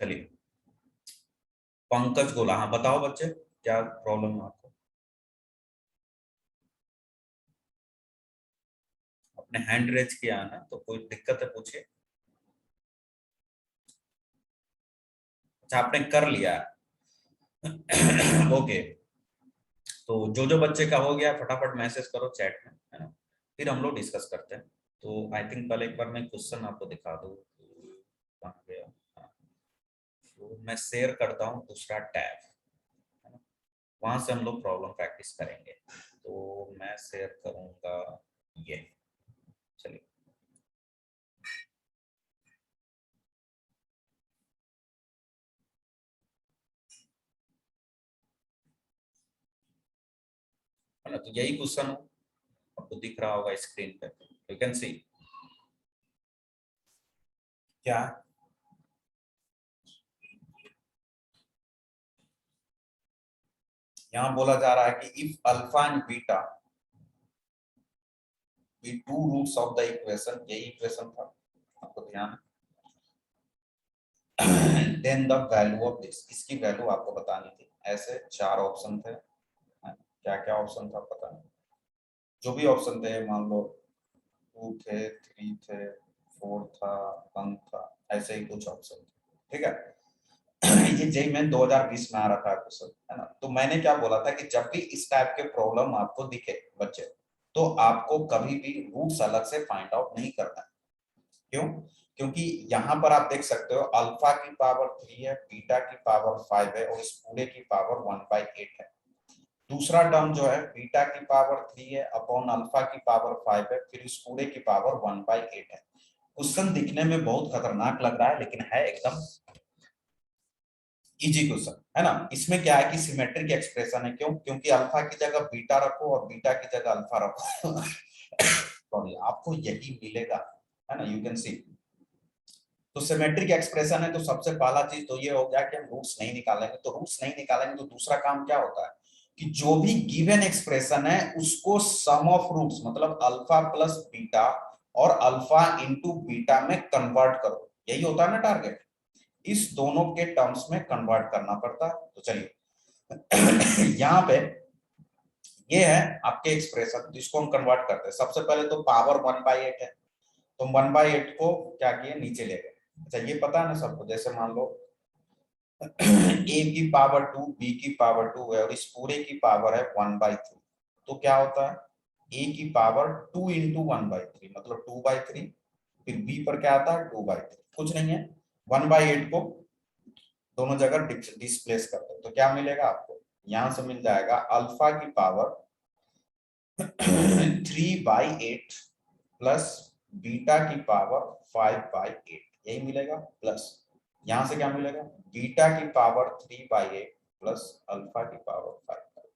चलिए, पंकज गोला, हाँ बताओ बच्चे, क्या प्रॉब्लम है आपको? अपने हैंड रेज किया है ना, तो कोई दिक्कत है पूछिए। अच्छा, आपने कर लिया है। ओके, तो जो जो बच्चे का हो गया फटाफट मैसेज करो चैट में, है ना? फिर हम लोग डिस्कस करते हैं। तो आई थिंक पहले एक बार मैं क्वेश्चन आपको दिखा दूँ। कहाँ गया? हाँ, तो मैं शेयर करता हूँ दूसरा टैब, है ना? वहां से हम लोग प्रॉब्लम प्रैक्टिस करेंगे। तो मैं शेयर करूंगा ये। चलिए, है ना? तो यही क्वेश्चन आपको दिख रहा होगा स्क्रीन पे, यू कैन सी। क्या? यहाँ बोला जा रहा है कि if alpha and beta be two roots of the equation, यही इक्वेशन था, आपको ध्यान है। Then the value of this, इसकी वैल्यू आपको बतानी थी। ऐसे चार ऑप्शन थे, क्या क्या ऑप्शन था पता नहीं, जो भी ऑप्शन थे मान लो 2 थे, 3 थे, 4 था, 1 था, ऐसे ही कुछ ऑप्शन थे, ठीक है। ये जेई में 2020 में आ रखा है क्वेश्चन, है ना? तो मैंने क्या बोला था कि जब भी इस टाइप के प्रॉब्लम आपको दिखे बच्चे, तो आपको कभी भी रूट्स अलग से फाइंड आउट नहीं करना है। क्यों? क्योंकि यहाँ पर आप देख सकते हो अल्फा की पावर 3 है, बीटा की पावर 5 है, और इस पूरे की पावर 1/8 है। दूसरा टर्म जो है बीटा की पावर 3 है अपॉन अल्फा की पावर 5 है, फिर इस पूरे की पावर 1/8 है। क्वेश्चन दिखने में बहुत खतरनाक लग रहा है, लेकिन है एकदम इजी क्वेश्चन, है ना? इसमें क्या है कि सिमेट्रिक एक्सप्रेशन है। क्यों? क्योंकि अल्फा की जगह बीटा रखो और बीटा की जगह अल्फा रखो। सॉरी, आपको यही मिलेगा, है ना? You can see. तो सिमेट्रिक एक्सप्रेशन है, तो सबसे पहला चीज तो ये हो गया कि हम रूट्स नहीं निकालेंगे। तो रूट्स नहीं निकालेंगे तो दूसरा काम क्या होता है कि जो भी गिवन एक्सप्रेशन है उसको सम ऑफ रूट्स, मतलब अल्फा प्लस बीटा और अल्फा इंटू बीटा में कन्वर्ट करो। यही होता है ना टारगेट, इस दोनों के टर्म्स में कन्वर्ट करना पड़ता है। तो चलिए, यहाँ पे ये है आपके एक्सप्रेशन, जिसको हम कन्वर्ट करते हैं। सबसे पहले तो पावर 1/8 है, तो 1/8 को क्या किए, नीचे ले गए। अच्छा, ये पता है ना सबको, जैसे मान लो ए की पावर 2, बी की पावर 2 है, और इस पूरे की पावर है 1/3। तो क्या होता है, ए की पावर 2 इंटू 1/3 मतलब 2/3, फिर बी पर क्या आता है 2/3, कुछ नहीं है। 1/8 को दोनों जगह डिस्प्लेस करते हैं, तो क्या मिलेगा आपको, यहां से मिल जाएगा अल्फा की पावर 3/8 प्लस बीटा की पावर 5/8, यही मिलेगा। प्लस यहां से क्या मिलेगा, बीटा की पावर 3/8 प्लस अल्फा की पावर 5,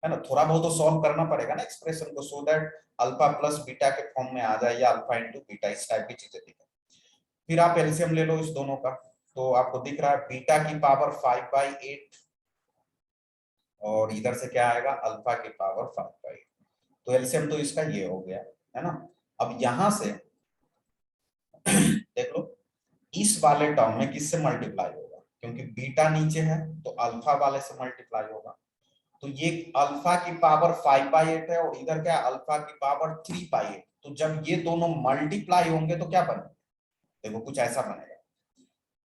है ना? थोड़ा बहुत तो सॉल्व करना पड़ेगा ना एक्सप्रेशन को, so that alpha plus beta के फॉर्म में आ जाए, या अल्फा इंटू बीटा, इस टाइप की चीजें दिखे। फिर आप एलसीएम ले लो इस दोनों का, तो आपको दिख रहा है बीटा की पावर 5/8, और इधर से क्या आएगा, अल्फा की पावर 5/8। तो एलसीएम तो इसका ये हो गया, है ना? अब यहां से देख लो, इस वाले टर्म में किससे मल्टीप्लाई होगा, क्योंकि बीटा नीचे है तो अल्फा वाले से मल्टीप्लाई होगा। तो ये अल्फा की पावर 5/8 है, और इधर क्या, अल्फा की पावर 3/8। तो जब ये दोनों मल्टीप्लाई होंगे तो क्या बनेगा, देखो कुछ ऐसा बनेगा।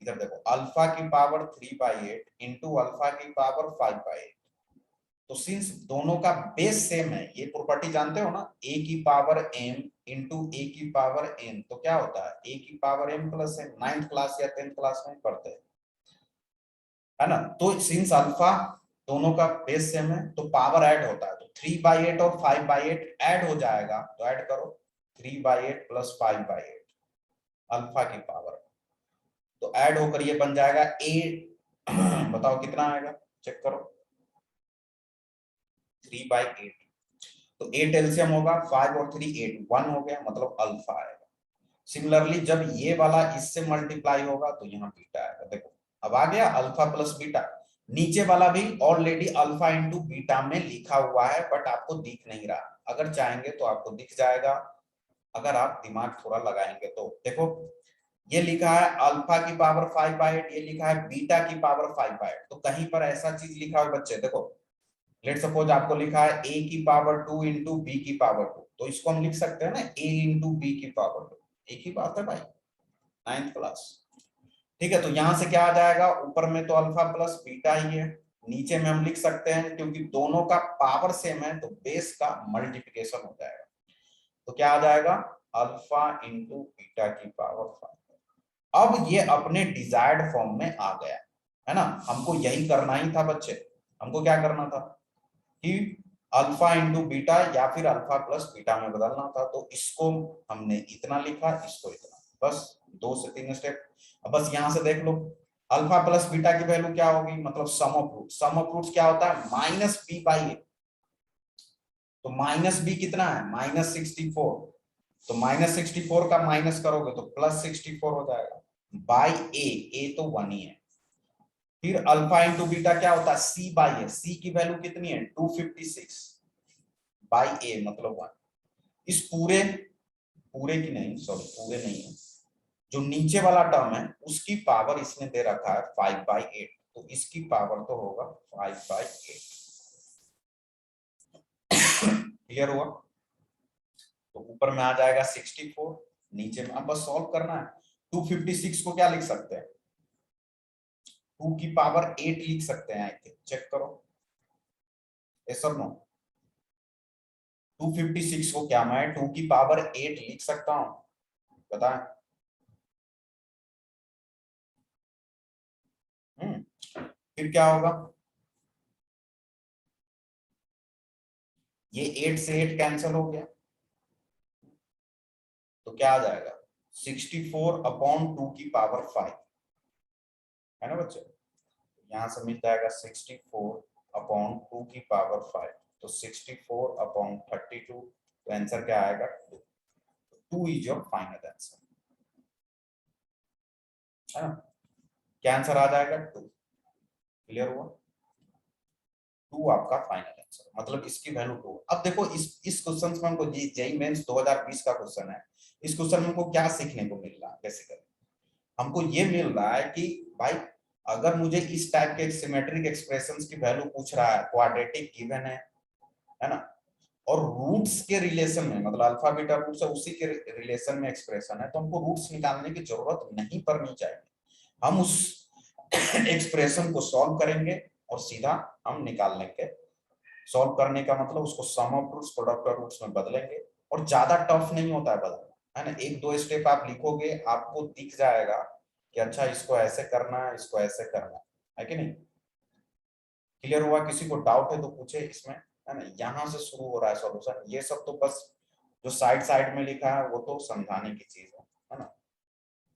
इधर देखो, अल्फा की पावर 3/8 इंटू अल्फा की पावर 5/8। तो सिंस दोनों का बेस सेम है, ये प्रॉपर्टी जानते हो ना, ए की पावर m इंटू ए की पावर n, तो क्या होता है ए की power m plus n। 9th class या 10th क्लास में पढ़ते हैं, है ना? तो सिंस अल्फा दोनों का बेस सेम है तो पावर ऐड होता है, तो 3/8 और 5/8 ऐड हो जाएगा, तो ऐड करो 3/8 प्लस 5/8 अल्फा की पावर, तो ऐड होकर ये बन जाएगा ए। बताओ कितना आएगा, चेक करो, 3/8। तो 8 एलसीएम होगा, 5 और 3 8, 1 हो गया, मतलब अल्फा आएगा। सिमिलरली जब ये वाला इससे मल्टीप्लाई होगा तो यहाँ बीटा आएगा। देखो अब आ गया अल्फा प्लस बीटा। नीचे वाला भी ऑलरेडी अल्फा इंटू बीटा में लिखा हुआ है, बट आपको दिख नहीं रहा। अगर चाहेंगे तो आपको दिख जाएगा, अगर आप दिमाग थोड़ा लगाएंगे तो। देखो ये लिखा है अल्फा की पावर 5/8, ये लिखा है बीटा की पावर 5/8। तो कहीं पर ऐसा चीज लिखा है बच्चे, देखो लेट सपोज आपको लिखा है a की पावर 2 इंटू बी की पावर 2, तो इसको हम लिख सकते हैं ना a इंटू बी की पावर 2। एक ही बात है भाई, 9th क्लास। ठीक है, तो यहां से क्या आ जाएगा, ऊपर में तो अल्फा प्लस बीटा ही है, नीचे में हम लिख सकते हैं क्योंकि दोनों का पावर सेम है तो बेस का मल्टीप्लिकेशन हो जाएगा। तो क्या आ जाएगा, अल्फा इंटू बीटा की पावर 5। अब ये अपने डिजायर्ड फॉर्म में आ गया है ना। हमको यही करना ही था बच्चे, हमको क्या करना था कि अल्फा इंटू बीटा या फिर अल्फा प्लस बीटा में बदलना था। तो इसको हमने इतना लिखा, इसको इतना, बस 2 से 3 स्टेप। अब बस यहां से देख लो, अल्फा प्लस बीटा की वैल्यू क्या होगी, मतलब sum of root. Sum of roots क्या होता है, -b/a। तो -b कितना है, -64। तो -64 का माइनस करोगे तो +64 हो जाएगा बाई ए तो 1 ही है। फिर अल्फा इंटू बीटा क्या होता है, c/a। c की वैल्यू कितनी है, 256 बाई ए मतलब 1। इस पूरे पूरे की नहीं, सॉरी पूरे नहीं है, जो नीचे वाला टर्म है उसकी पावर इसने दे रखा है 5/8, तो इसकी पावर तो होगा 5/8। क्लियर हुआ। तो ऊपर में आ जाएगा 64, नीचे में अब बस सॉल्व करना है। 256 को क्या लिख सकते हैं, 2 की पावर 8 लिख सकते हैं, आई थिंक, चेक करो, यस और नो। 256 को क्या मैं 2 की पावर 8 लिख सकता हूं, बताएं। फिर क्या होगा, ये 8 से 8 कैंसिल हो गया, तो क्या आ जाएगा 64/2 की पावर 5, है ना बच्चे। यहां से मिल जाएगा 64/2 की पावर 5, तो 64/32। तो आंसर क्या आएगा, 2। 2 इज योर फाइनल आंसर, है ना। क्या आंसर आ जाएगा, 2। क्लियर हुआ, 2 आपका फाइनल आंसर, मतलब इसकी वैल्यू 2। अब देखो इस क्वेश्चन में हमको जेईई मेंस 2020 का क्वेश्चन है। इस क्वेश्चन में हमको क्या सीखने को मिल रहा है, बेसिकली हमको ये मिल रहा है कि भाई अगर मुझे इस टाइप के सिमेट्रिक एक्सप्रेशंस की वैल्यू पूछ रहा है, क्वाड्रेटिक गिवन है ना, और रूट्स के रिलेशन में, मतलब अल्फा बीटा रूट्स है उसी के रिलेशन में एक्सप्रेशन है, तो हमको रूट्स निकालने की जरूरत नहीं पड़नी चाहिए। हम उस एक्सप्रेशन को सॉल्व करेंगे और सीधा हम निकाल लेंगे। सॉल्व करने का मतलब उसको sum of roots, product of roots में बदलेंगे, और ज्यादा टफ नहीं होता है बदलना, है ना। 1-2 स्टेप आप लिखोगे, आपको दिख जाएगा कि अच्छा इसको ऐसे करना है, इसको ऐसे करना है कि नहीं। क्लियर हुआ, किसी को डाउट है तो पूछे इसमें, है ना। यहाँ से शुरू हो रहा है सॉल्यूशन, ये सब तो बस जो साइड साइड में लिखा है वो तो समझाने की चीज है ना।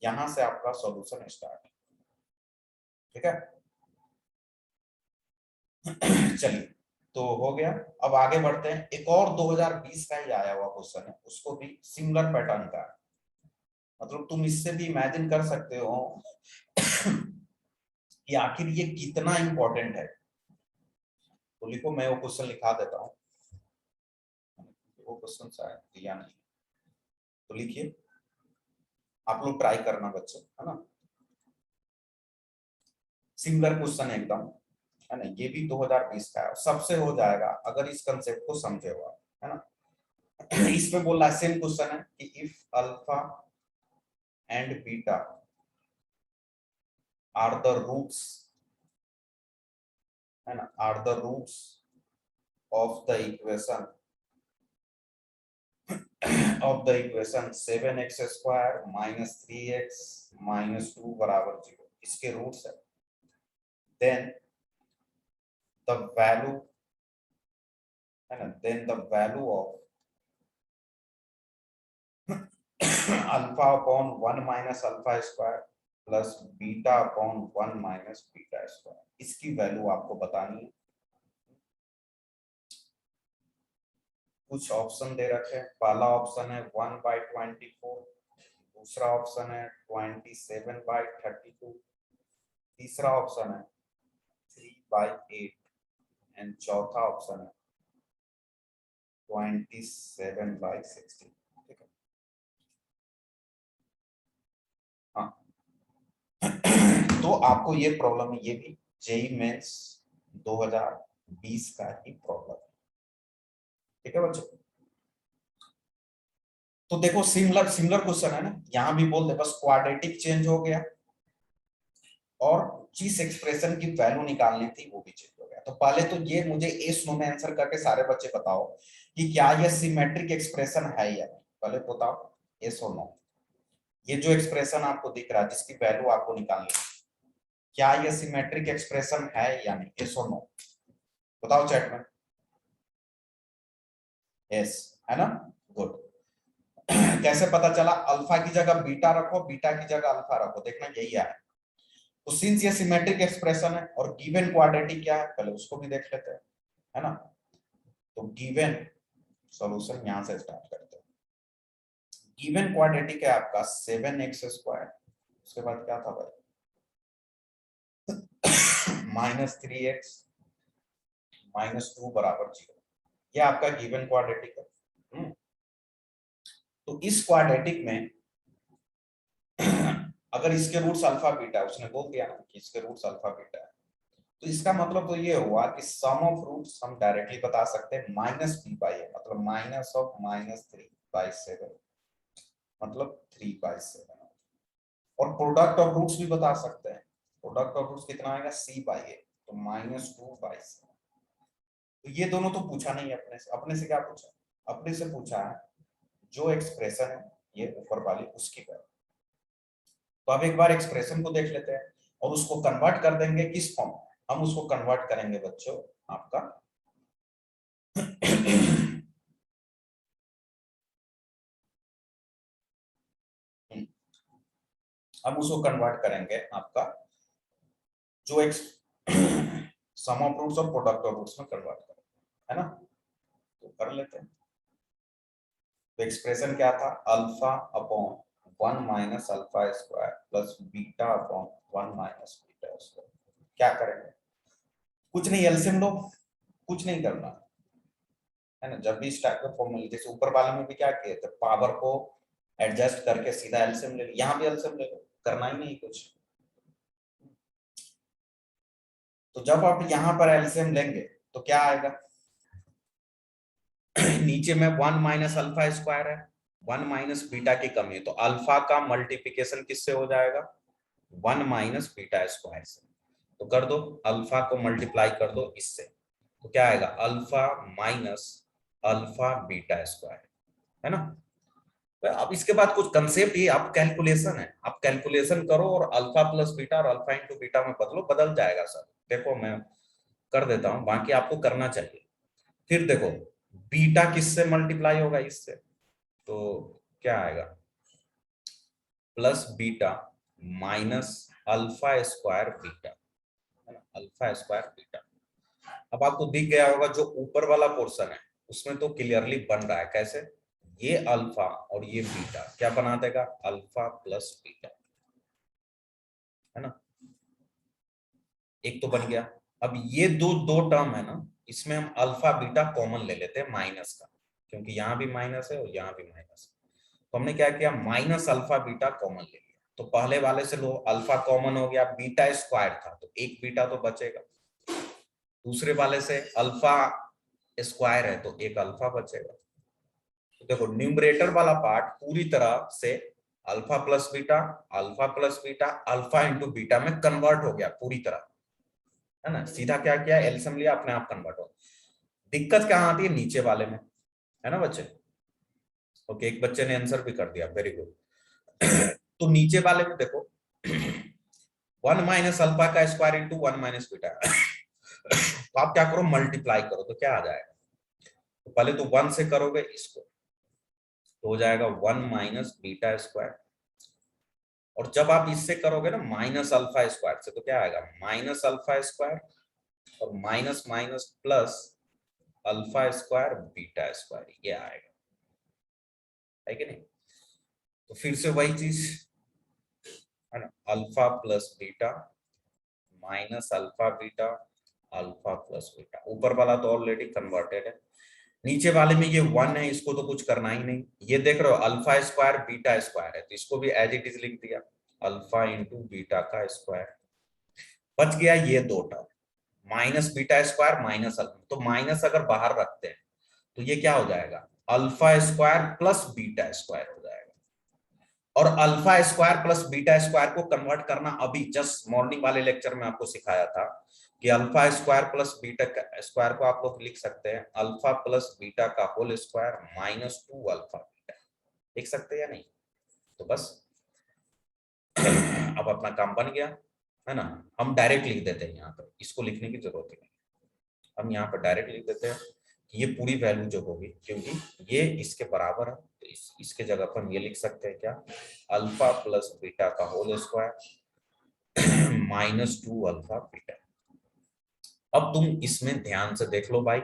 यहाँ से आपका सॉल्यूशन स्टार्ट, ठीक है। चलिए, तो हो गया। अब आगे बढ़ते हैं, एक और 2020 का ही आया हुआ क्वेश्चन है, उसको भी सिमिलर पैटर्न का है। मतलब तुम इससे भी इमेजिन कर सकते हो कि आखिर ये कितना इंपॉर्टेंट है। तो लिखो, मैं वो क्वेश्चन लिखा देता हूँ, वो क्वेश्चन शायद दिया नहीं, तो लिखिए, आप लोग ट्राई करना बच्चे, है ना। सिमिलर क्वेश्चन है एकदम, है ना। ये भी 2020 का है, सबसे हो जाएगा अगर इस कंसेप्ट को समझे हो आप, है ना। इसमें बोल रहा है, सेम क्वेश्चन है कि if alpha and beta are the roots, है ना, are the roots of the equation of the equation 7x square minus 3x minus 2 बराबर 0, इसके रूट्स है, then the value, है ना, then the value of alpha upon 1 minus alpha square plus beta upon 1 minus beta square, इसकी value आपको बतानी है। कुछ ऑप्शन दे रखे हैं, पहला ऑप्शन है 1/24, दूसरा ऑप्शन है 27/32, तीसरा ऑप्शन है 3/8 एंड चौथा ऑप्शन है 27/16। ठीक है, हाँ तो आपको ये प्रॉब्लम है, ये भी जेईई मेंस 2020 का ही प्रॉब्लम है। ठीक है बच्चों, तो देखो सिमिलर सिमिलर क्वेश्चन है ना, यहां भी बोल दे बस क्वाड्रेटिक चेंज हो गया और जिस एक्सप्रेशन की वैल्यू निकालनी थी वो भी चेंज हो गया। तो पहले तो ये मुझे एस नो में आंसर करके सारे बच्चे बताओ कि क्या ये सिमेट्रिक एक्सप्रेशन है या नहीं, पहले बताओ एस और नो। ये जो एक्सप्रेशन आपको दिख रहा है जिसकी वैल्यू आपको निकालनी है, क्या ये सिमेट्रिक एक्सप्रेशन है या नहीं, एस और नो बताओ चैट में। यस है ना, गुड। कैसे पता चला, अल्फा की जगह बीटा रखो, बीटा की जगह अल्फा रखो, देखना यही है। तो सिंस ये सिमेट्रिक एक्सप्रेशन है और गिवन क्वाड्रेटिक क्या है पहले उसको भी देख लेते हैं, है ना। तो गिवन सॉल्यूशन यहां से स्टार्ट करते हैं। गिवन क्वाड्रेटिक है आपका 7x², उसके बाद क्या था भाई -3x -2 बराबर 0, ये आपका गिवन क्वाड्रेटिक है। तो इस क्वाड्रेटिक में अगर इसके रूट्स अल्फा बीटा, उसने बोल दिया ना कि इसके रूट्स अल्फा बीटा है, तो इसका मतलब तो ये हुआ कि सम ऑफ रूट्स हम डायरेक्टली बता सकते हैं -b/a, मतलब -3/7, मतलब 3/7। और प्रोडक्ट ऑफ रूट्स भी बता सकते हैं, प्रोडक्ट ऑफ रूट्स कितना आएगा c/a, तो -2/7। तो ये दोनों तो पूछा नहीं अपने से क्या पूछा, अपने से पूछा है जो एक्सप्रेशन है ये ऊपर वाली उसकी वैल्यू। तो अब एक बार एक्सप्रेशन को देख लेते हैं और उसको कन्वर्ट कर देंगे किस फॉर्म, हम उसको कन्वर्ट करेंगे बच्चों आपका हम उसको कन्वर्ट करेंगे आपका जो एक सम ऑफ रूट्स और प्रोडक्ट ऑफ रूट्स में कन्वर्ट करेंगे, है ना। तो कर लेते हैं। तो एक्सप्रेशन क्या था, alpha upon 1 - alpha plus beta upon 1 - beta. क्या करेंगे, कुछ नहीं, एलसीएम लो, कुछ नहीं करना है ना। जब भी इस टाइप का फॉर्मूला, जैसे ऊपर वाले में भी क्या किए थे, पावर को एडजस्ट करके सीधा एलसीएम ले लो, यहाँ भी एलसीएम ले लो, करना ही नहीं कुछ। तो जब आप यहाँ पर एलसीएम लेंगे तो क्या आएगा नीचे में 1 - अल्फा² है, 1 - बीटा की कमी है, तो अल्फा का मल्टीप्लिकेशन किससे हो जाएगा, 1 - बीटा² से। तो कर दो, अल्फा को मल्टीप्लाई कर दो इससे, तो क्या आएगा अल्फा माइनस अल्फा बीटा², है ना। तो अब इसके बाद कुछ कंसेप्ट, ये आप कैलकुलेशन है, आप कैलकुलेशन करो और अल्फा प्लस बीटा और अल्फा इंटू बीटा में बदलो, बदल जाएगा सर। देखो मैं कर देता हूं, बाकी आपको करना चाहिए। फिर देखो बीटा किससे मल्टीप्लाई होगा, इससे, तो क्या आएगा प्लस बीटा माइनस अल्फा² बीटा, है ना, अल्फा² बीटा। अब आपको दिख गया होगा जो ऊपर वाला पोर्शन है उसमें तो क्लियरली बन रहा है, कैसे, ये अल्फा और ये बीटा क्या बना देगा, अल्फा प्लस बीटा, है ना। एक तो बन गया। अब ये दो दो टर्म है ना, इसमें हम अल्फा बीटा कॉमन ले लेते हैं माइनस का, क्योंकि यहाँ भी माइनस है और यहाँ भी माइनस है। तो हमने क्या किया, माइनस अल्फा बीटा कॉमन ले लिया। तो पहले वाले से लो, अल्फा कॉमन हो गया, बीटा² था तो एक बीटा तो बचेगा, दूसरे वाले से अल्फा² है तो एक अल्फा बचेगा। तो देखो न्यूमरेटर वाला पार्ट पूरी तरह से alpha plus beta, alpha plus beta, alpha into beta में कन्वर्ट हो गया पूरी तरह, है ना। सीधा क्या किया, एलसीएम लिया, अपने आप कन्वर्ट हो। दिक्कत कहाँ आती है, नीचे वाले में, है ना बच्चे। ओके, एक बच्चे ने आंसर भी कर दिया, वेरी गुड। तो नीचे वाले में देखो 1 - अल्फा का स्क्वायर इंटू 1 - बीटा। तो आप क्या करो, मल्टीप्लाई करो, तो क्या आ जाएगा, तो पहले तो 1 से करोगे इसको तो हो जाएगा 1 - बीटा², और जब आप इससे करोगे ना -अल्फा² से तो क्या आएगा -अल्फा² और माइनस माइनस प्लस अल्फा² बीटा², ये आएगा, है कि नहीं। तो फिर से वही चीज, है ना, alpha plus beta minus alpha beta alpha plus beta. ऊपर वाला तो ऑलरेडी कन्वर्टेड है, नीचे वाले में ये 1 है, इसको तो कुछ करना ही नहीं। ये देख रहे हो अल्फा² बीटा² है, तो इसको भी एज इट इज लिख दिया, अल्फा इंटू बीटा का स्क्वायर, बच गया ये दो term, minus beta square minus alpha, तो माइनस अगर बाहर रखते हैं तो ये क्या हो जाएगा, alpha square plus beta square हो जाएगा। और alpha square plus beta square को कन्वर्ट करना अभी जस्ट मॉर्निंग वाले लेक्चर में आपको सिखाया था कि alpha square plus beta square को आप लोग लिख सकते हैं अल्फा प्लस बीटा का whole square minus 2 alpha beta, लिख सकते हैं या नहीं। तो बस अब अपना काम बन गया है ना। हम डायरेक्ट लिख देते हैं, यहाँ पर इसको लिखने की जरूरत ही नहीं, हम यहाँ पर डायरेक्ट लिख देते हैं कि ये पूरी वैल्यू जो होगी, क्योंकि ये इसके बराबर है तो इसके जगह पर हम ये लिख सकते हैं क्या, अल्फा प्लस बीटा का whole square minus 2 alpha beta. अब तुम इसमें ध्यान से देख लो भाई,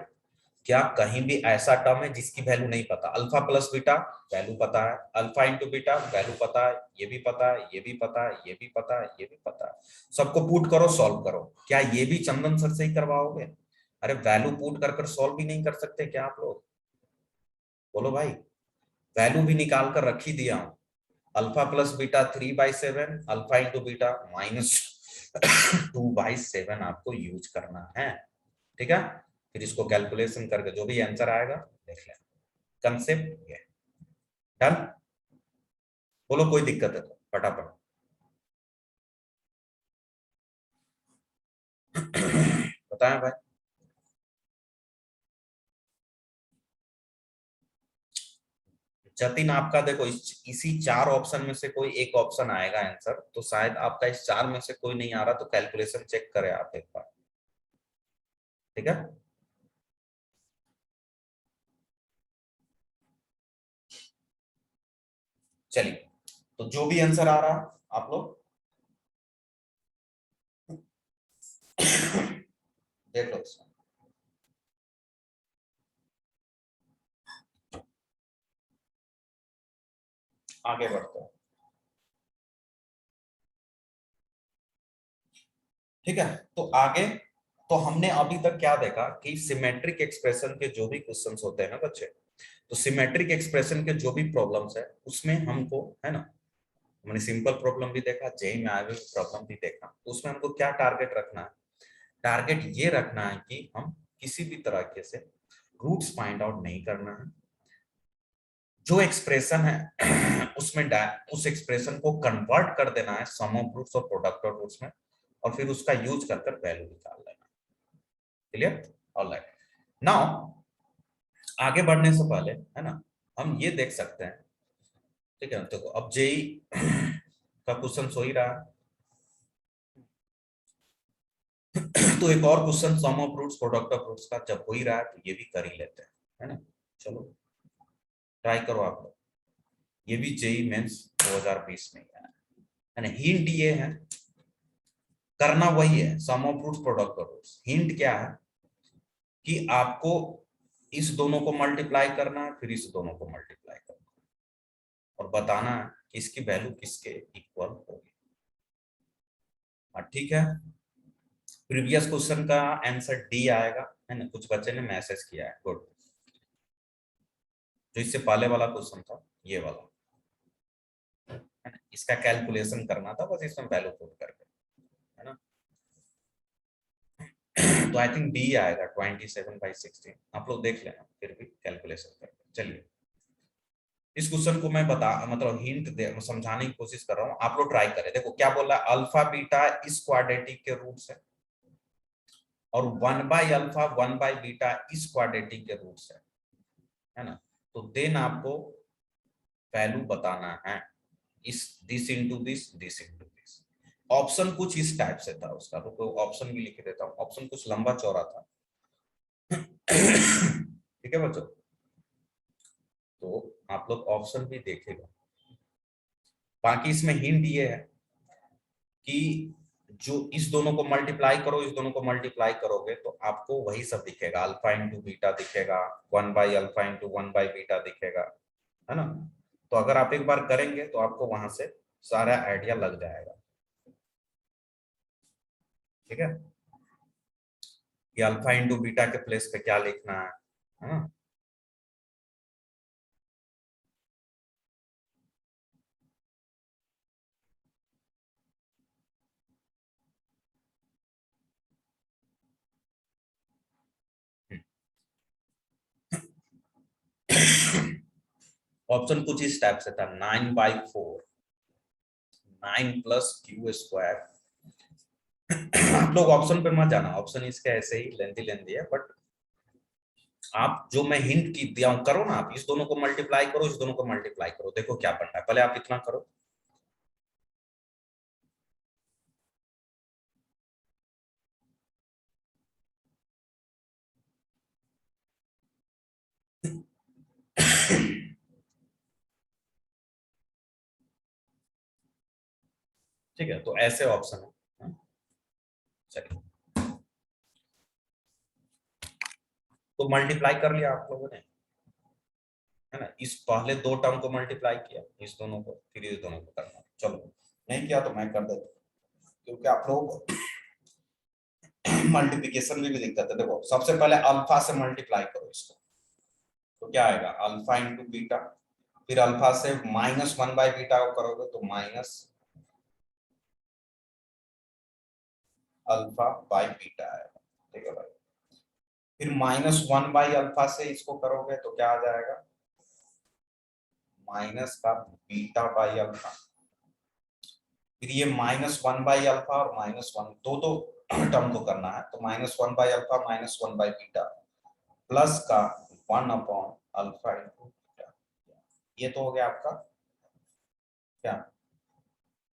क्या कहीं भी ऐसा टर्म है जिसकी वैल्यू नहीं पता, अल्फा प्लस बीटा वैल्यू पता है, अल्फा इंटू बीटा वैल्यू पता है, ये भी पता है, ये भी पता है, ये भी पता है, ये भी पता है, सबको पुट करो सॉल्व करो। क्या ये भी चंदन सर से ही करवाओगे? अरे वैल्यू पुट कर कर सॉल्व भी नहीं कर सकते क्या आप लोग? बोलो भाई, वैल्यू भी निकाल कर रख ही दिया हूं, alpha plus beta 3/7, alpha into beta minus 2/7 आपको यूज करना है, ठीक है। फिर इसको कैलकुलेशन करके जो भी आंसर आएगा देख लेना, कंसेप्ट ये डन। बोलो कोई दिक्कत है तो फटाफट बताएं भाई। जतिन आपका देखो इसी चार ऑप्शन में से कोई एक ऑप्शन आएगा आंसर, तो शायद आपका इस चार में से कोई नहीं आ रहा, तो कैलकुलेशन चेक करें आप एक बार, ठीक है। चलिए, तो जो भी आंसर आ रहा आप लोग देख लो इसमें। आगे बढ़ते हैं, ठीक है। तो आगे, तो हमने अभी तक क्या देखा कि सिमेट्रिक एक्सप्रेशन के जो भी क्वेश्चंस होते हैं ना बच्चे, तो सिमेट्रिक एक्सप्रेशन के जो भी प्रॉब्लम्स है उसमें हमको, है ना, हमने सिंपल प्रॉब्लम भी देखा, जेई में आए हुए प्रॉब्लम भी देखा, तो उसमें हमको क्या टारगेट रखना है, टारगेट ये रखना है कि हम किसी भी तरीके से रूट्स फाइंड आउट नहीं करना है, जो एक्सप्रेशन है उसमें उस एक्सप्रेशन को कन्वर्ट कर देना है सम ऑफ रूट्स और प्रोडक्ट ऑफ रूट्स में, और फिर उसका यूज कर कर वैल्यू निकाल लेना। क्लियर? ऑलराइट। नाउ आगे बढ़ने से पहले, है ना, हम ये देख सकते हैं, ठीक है, देखो अब जेई का क्वेश्चन हो ही रहा है तो एक और question sum of roots product of roots का जब हो ही रहा है तो ये भी कर ही लेते हैं, है ना। चलो ट्राई करो आप लोग, ये भी जेई मेंस 2020 में आया है ना। हिंट ये है, करना वही है sum of roots product of roots, hint क्या है कि आपको इस दोनों को मल्टीप्लाई करना है, फिर इस दोनों को मल्टीप्लाई करना है, और बताना है कि इसकी वैल्यू किसके इक्वल होगी। ठीक है, प्रीवियस क्वेश्चन का आंसर डी आएगा, है ना, कुछ बच्चे ने मैसेज किया है, गुड। जो इससे पहले वाला क्वेश्चन था ये वाला, है ना, इसका कैलकुलेशन करना था, बस इसमें वैल्यू पुट करके, है ना। तो आई थिंक डी आएगा 27/16, आप लोग देख लेना फिर भी कैलकुलेशन करके। चलिए, इस क्वेश्चन को मैं बता मतलब हिंट दे समझाने की कोशिश कर रहा हूँ, आप लोग ट्राई करें। देखो क्या बोल रहा है, अल्फा बीटा इस क्वाड्रेटिक के रूट्स है, और 1/अल्फा 1/बीटा इस क्वाड्रेटिक के रूट्स है ना। तो देन आपको वैल्यू बताना है इस this into this into this. Option कुछ इस टाइप से था उसका, तो ऑप्शन भी लिख देता हूँ, ऑप्शन कुछ लंबा चौड़ा था ठीक है बच्चों, तो आप लोग ऑप्शन भी देखेगा। बाकी इसमें हिंट ये है कि जो इस दोनों को मल्टीप्लाई करो, इस दोनों को मल्टीप्लाई करोगे तो आपको वही सब दिखेगा, अल्फा इंटू बीटा दिखेगा, 1/अल्फा इंटू 1/बीटा दिखेगा, है ना। तो अगर आप एक बार करेंगे तो आपको वहां से सारा आइडिया लग जाएगा, ठीक है, कि अल्फा इंटू बीटा के प्लेस पे क्या लिखना है ना। ऑप्शन कुछ इस टाइप से था 9/4 9 प्लस क्यू स्क्वायर। आप लोग ऑप्शन पे मत जाना, ऑप्शन इसके ऐसे ही लेंथी है, बट आप जो मैं हिंट की दिया हूं करो ना, आप इस दोनों को मल्टीप्लाई करो, इस दोनों को मल्टीप्लाई करो, देखो क्या बनता है। पहले आप इतना करो, ठीक है, तो ऐसे ऑप्शन है। चलिए, तो मल्टीप्लाई कर लिया आप लोगों ने, है ना, इस पहले दो टर्म को मल्टीप्लाई किया, इस दोनों को, फिर इस दोनों को करना। चलो, नहीं किया तो मैं कर देता हूं, क्योंकि आप लोग मल्टीप्लिकेशन में भी दिक्कत है। देखो, सबसे पहले अल्फा से मल्टीप्लाई करो इसको, तो क्या आएगा, अल्फा इंटू बीटा। फिर अल्फा से -1/बीटा को करोगे तो माइनस अल्फा बाई बीटा आएगा, ठीक है भाई। फिर -1/अल्फा से इसको करोगे तो क्या आ जाएगा, माइनस का बीटा बाई अल्फा। फिर ये -1/अल्फा और -1, दो टर्म को करना है, तो -1/अल्फा -1/बीटा प्लस का 1/अल्फा इंटू बीटा। ये तो हो गया आपका क्या,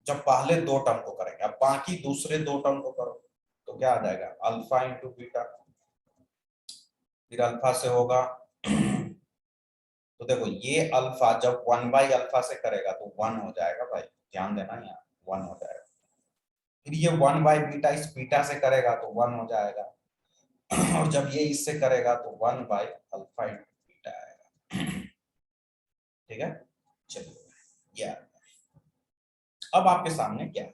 जब पहले दो टर्म को करेंगे। अब बाकी दूसरे दो टर्म को करो तो क्या आ जाएगा, अल्फा इंटू बीटा। फिर अल्फा से होगा तो देखो, ये अल्फा जब 1/अल्फा से करेगा तो 1 हो जाएगा भाई, ध्यान देना, यहाँ 1 हो जाएगा। फिर ये 1/बीटा इस बीटा से करेगा तो 1 हो जाएगा, और जब ये इससे करेगा तो 1/अल्फा इंटू बीटा आएगा, ठीक है। चलिए, ये अब आपके सामने क्या है,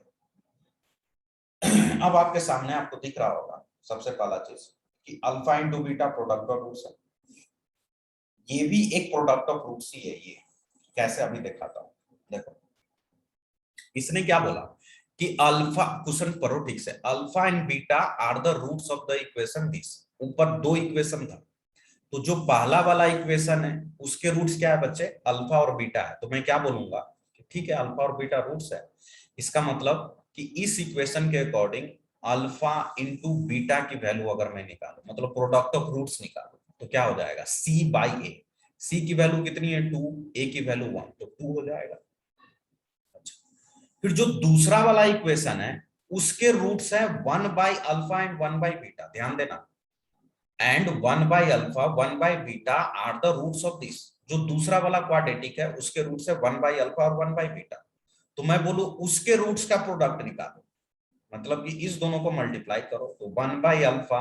अब आपके सामने आपको दिख रहा होगा सबसे पहला चीज कि alpha into beta product of roots है। ये भी एक प्रोडक्ट ऑफ रूट्स ही है। ये कैसे, अभी दिखाता हूं। देखो, इसने क्या बोला कि अल्फा, क्वेश्चन पढ़ो ठीक से, alpha and beta are the roots of the equation this. ऊपर दो इक्वेशन था, तो जो पहला वाला इक्वेशन है उसके रूट्स क्या है बच्चे, अल्फा और बीटा है। तो मैं क्या बोलूंगा कि ठीक है, अल्फा और बीटा रूट्स है। इसका मतलब कि इस इक्वेशन के अकॉर्डिंग अल्फा इंटू बीटा की वैल्यू अगर मैं निकालू, मतलब प्रोडक्ट ऑफ रूट्स निकालू, तो क्या हो जाएगा, C/A। सी की वैल्यू कितनी है 2, ए की वैल्यू 1, तो 2 हो जाएगा। फिर जो दूसरा वाला इक्वेशन है उसके रूट्स है 1/अल्फा एंड 1/बीटा, ध्यान देना, एंड 1/अल्फा 1/बीटा are the roots of this. जो दूसरा वाला क्वाड्रेटिक है उसके रूट्स है 1/अल्फा और 1/बीटा। तो मैं बोलू उसके रूट्स का प्रोडक्ट निकालो, मतलब कि इस दोनों को मल्टीप्लाई करो, तो 1/अल्फा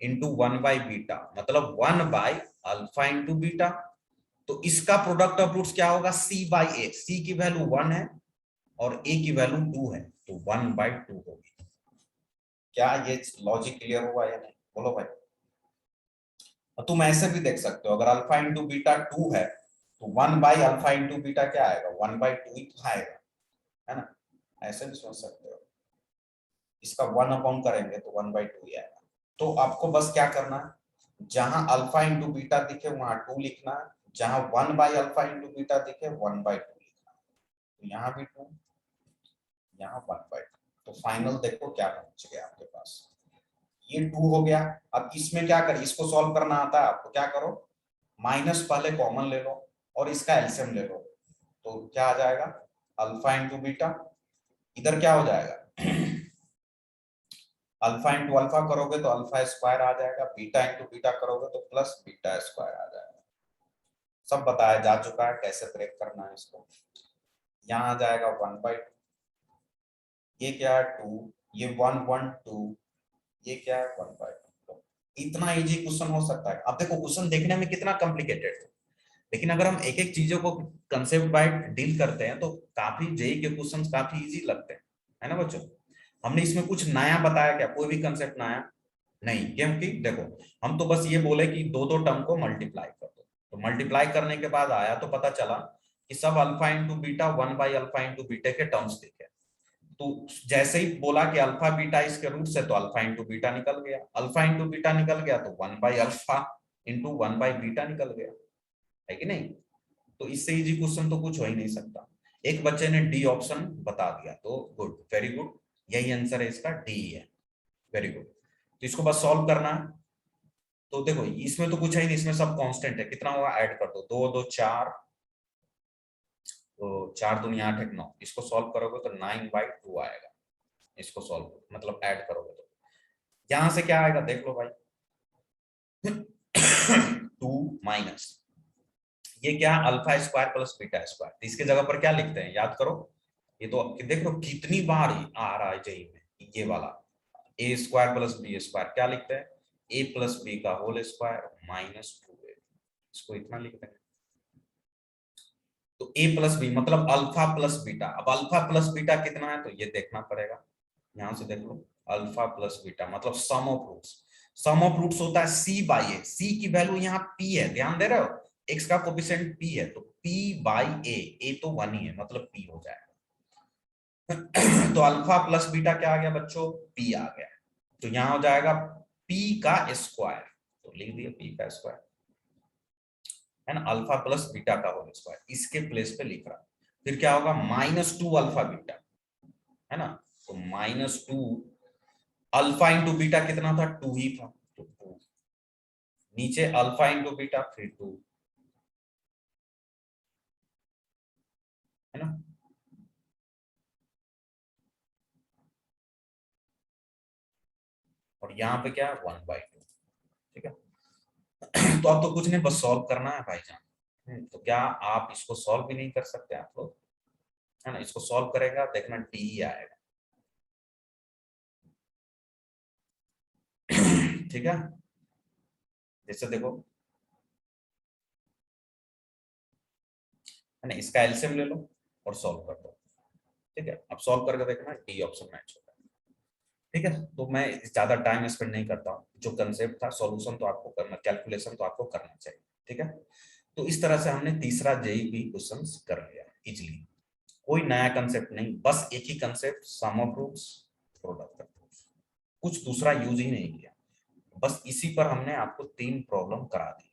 इंटू 1/बीटा, मतलब 1/अल्फा इंटू बीटा। तो इसका प्रोडक्ट ऑफ रूट्स क्या होगा, C/A। सी की वैल्यू 1 है और ए की वैल्यू 2 है, तो 1/2 होगी। क्या ये लॉजिक क्लियर हुआ या नहीं, बोलो भाई। तुम ऐसे भी देख सकते हो, अगर अल्फा इंटू बीटा 2 है तो 1/अल्फा इंटू बीटा क्या आएगा, 1/2 ही तो आएगा, है ना। ऐसे भी सोच सकते हो, इसका 1 करेंगे तो 1/2 ही आएगा। तो आपको बस क्या करना है, जहां अल्फा इंटू बीटा दिखे वहां 2 लिखना है, जहां 1/अल्फा इंटू बीटा दिखे 1/2 लिखना है। तो यहाँ भी 2, यहाँ 1/2। तो फाइनल देखो क्या पहुंच गया आपके पास, ये 2 हो गया। अब इसमें क्या करें, इसको सॉल्व करना आता है आपको, क्या करो, माइनस पहले कॉमन ले लो और इसका एलसीएम ले लो, तो क्या आ जाएगा, अल्फा इंटू बीटा। इधर क्या हो जाएगा, अल्फा इंटू अल्फा करोगे तो अल्फा स्क्वायर आ जाएगा, बीटा इंटू बीटा करोगे तो प्लस बीटा स्क्वायर आ जाएगा। सब बताया जा चुका है कैसे ब्रेक करना है इसको। यहाँ आ जाएगा 1/2, ये क्या है 2, ये 1/2, ये क्या है 1/2। इतना इजी क्वेश्चन हो सकता है। अब देखो, क्वेश्चन देखने में कितना कॉम्प्लिकेटेड है, लेकिन अगर हम एक एक चीजों को कंसेप्ट बाय डील करते हैं तो काफी जेई के क्वेश्चन काफी इजी लगते हैं, है ना बच्चों। हमने इसमें कुछ नया बताया क्या, कोई भी कंसेप्ट नया नहीं, क्योंकि देखो, हम तो बस ये बोले कि दो दो टर्म को मल्टीप्लाई कर दो, तो मल्टीप्लाई करने के बाद आया तो पता चला कि सब अल्फा इंटू बीटा 1/अल्फा इंटू बीटा के टर्म्स दिखे। तो जैसे ही बोला कि अल्फा बीटा इसके रूट से, तो अल्फा इंटू बीटा निकल गया, अल्फा इंटू बीटा निकल गया तो 1/अल्फा इंटू 1/बीटा निकल गया, है कि नहीं। तो इससे इजी क्वेश्चन तो कुछ हो ही नहीं सकता। एक बच्चे ने डी ऑप्शन बता दिया, तो गुड, वेरी गुड, यही आंसर है इसका, डी है, वेरी गुड। तो इसको बस सॉल्व करना है। तो देखो इसमें तो कुछ है ही नहीं, इसमें सब कांस्टेंट है, कितना होगा ऐड कर दो, 2 2 4, तो 4 दूनी 8 1 9, इसको सॉल्व करोगे तो 9/2 आएगा। इसको सॉल्व मतलब ऐड करोगे तो यहां से क्या आएगा देख लो भाई, 2 माइनस ये क्या, alpha square plus beta square, तो इसके जगह पर क्या लिखते हैं याद करो, ये तो देख लो कितनी बार आ रहा है जेई में ये वाला, ए स्क्वायर प्लस बी स्क्वायर, क्या लिखते हैं, ए प्लस बी का होल स्क्वायर माइनस 2a, इसको इतना लिखते हैं। तो ए प्लस बी मतलब अल्फा प्लस बीटा, अब अल्फा प्लस बीटा कितना है तो ये देखना पड़ेगा, यहां से देख लो, अल्फा प्लस बीटा मतलब sum of roots, sum of roots होता है सी बाई ए, सी की वैल्यू यहाँ पी है, ध्यान दे रहे हो, एक्स का कोफिशिएंट पी है, तो पी बाई ए तो 1 ही है मतलब पी हो जाएगा। तो अल्फा प्लस बीटा क्या आ गया बच्चों, पी आ गया, तो यहां हो जाएगा पी का स्क्वायर, तो लिख दिया पी का स्क्वायर, है ना, अल्फा प्लस बीटा का होल स्क्वायर, इसके प्लेस पे लिख रहा, फिर क्या होगा -2 अल्फा बीटा, है ना, तो -2 अल्फा इंटू बीटा कितना था, 2 ही था, तो 2, नीचे अल्फा इंटू बीटा फिर 2, है ना, और यहाँ पे क्या है 1/2, ठीक है। तो अब तो कुछ नहीं, बस सॉल्व करना है भाईजान। तो क्या आप इसको सॉल्व भी नहीं कर सकते आप लोग, है ना, इसको सॉल्व करेगा देखना डी आएगा। ठीक है, जैसे देखो, है ना, इसका एलसीएम ले लो और सॉल्व कर दो, ठीक है, अब सॉल्व करके देखना डी ऑप्शन मैच होगा। ठीक है, तो मैं ज्यादा टाइम स्पेंड नहीं करता हूँ, जो कंसेप्ट था सॉल्यूशन तो आपको करना, कैलकुलेशन तो आपको करना चाहिए, ठीक है। तो इस तरह से हमने तीसरा जेईई क्वेश्चन कर लिया इजिली, कोई नया कंसेप्ट नहीं, बस एक ही concept, sum of roots, product of roots, कुछ दूसरा यूज ही नहीं किया, बस इसी पर हमने आपको 3 प्रॉब्लम करा दी,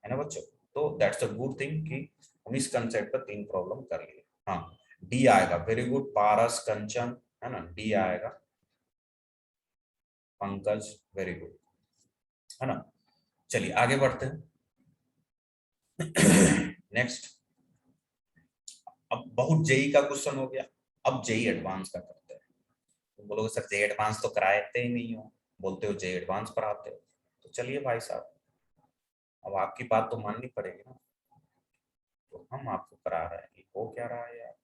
है ना बच्चों। तो दैट्स अ गुड थिंग कि हम इस कंसेप्ट पर 3 प्रॉब्लम कर लिए। हाँ, डी आएगा, वेरी गुड, पारस कंचन, है ना, डी आएगा, पंकज, वेरी गुड, है ना। चलिए आगे बढ़ते हैं। नेक्स्ट, अब बहुत जेई का क्वेश्चन हो गया, अब जेई एडवांस का करते हैं। तुम बोलोगे सर जेई एडवांस तो कराते ही नहीं हो, बोलते हो जेई एडवांस पढ़ाते हो, तो चलिए भाई साहब, अब आपकी बात तो माननी पड़ेगी ना, तो हम आपको करा रहे हैं, कि हो क्या रहा है यार।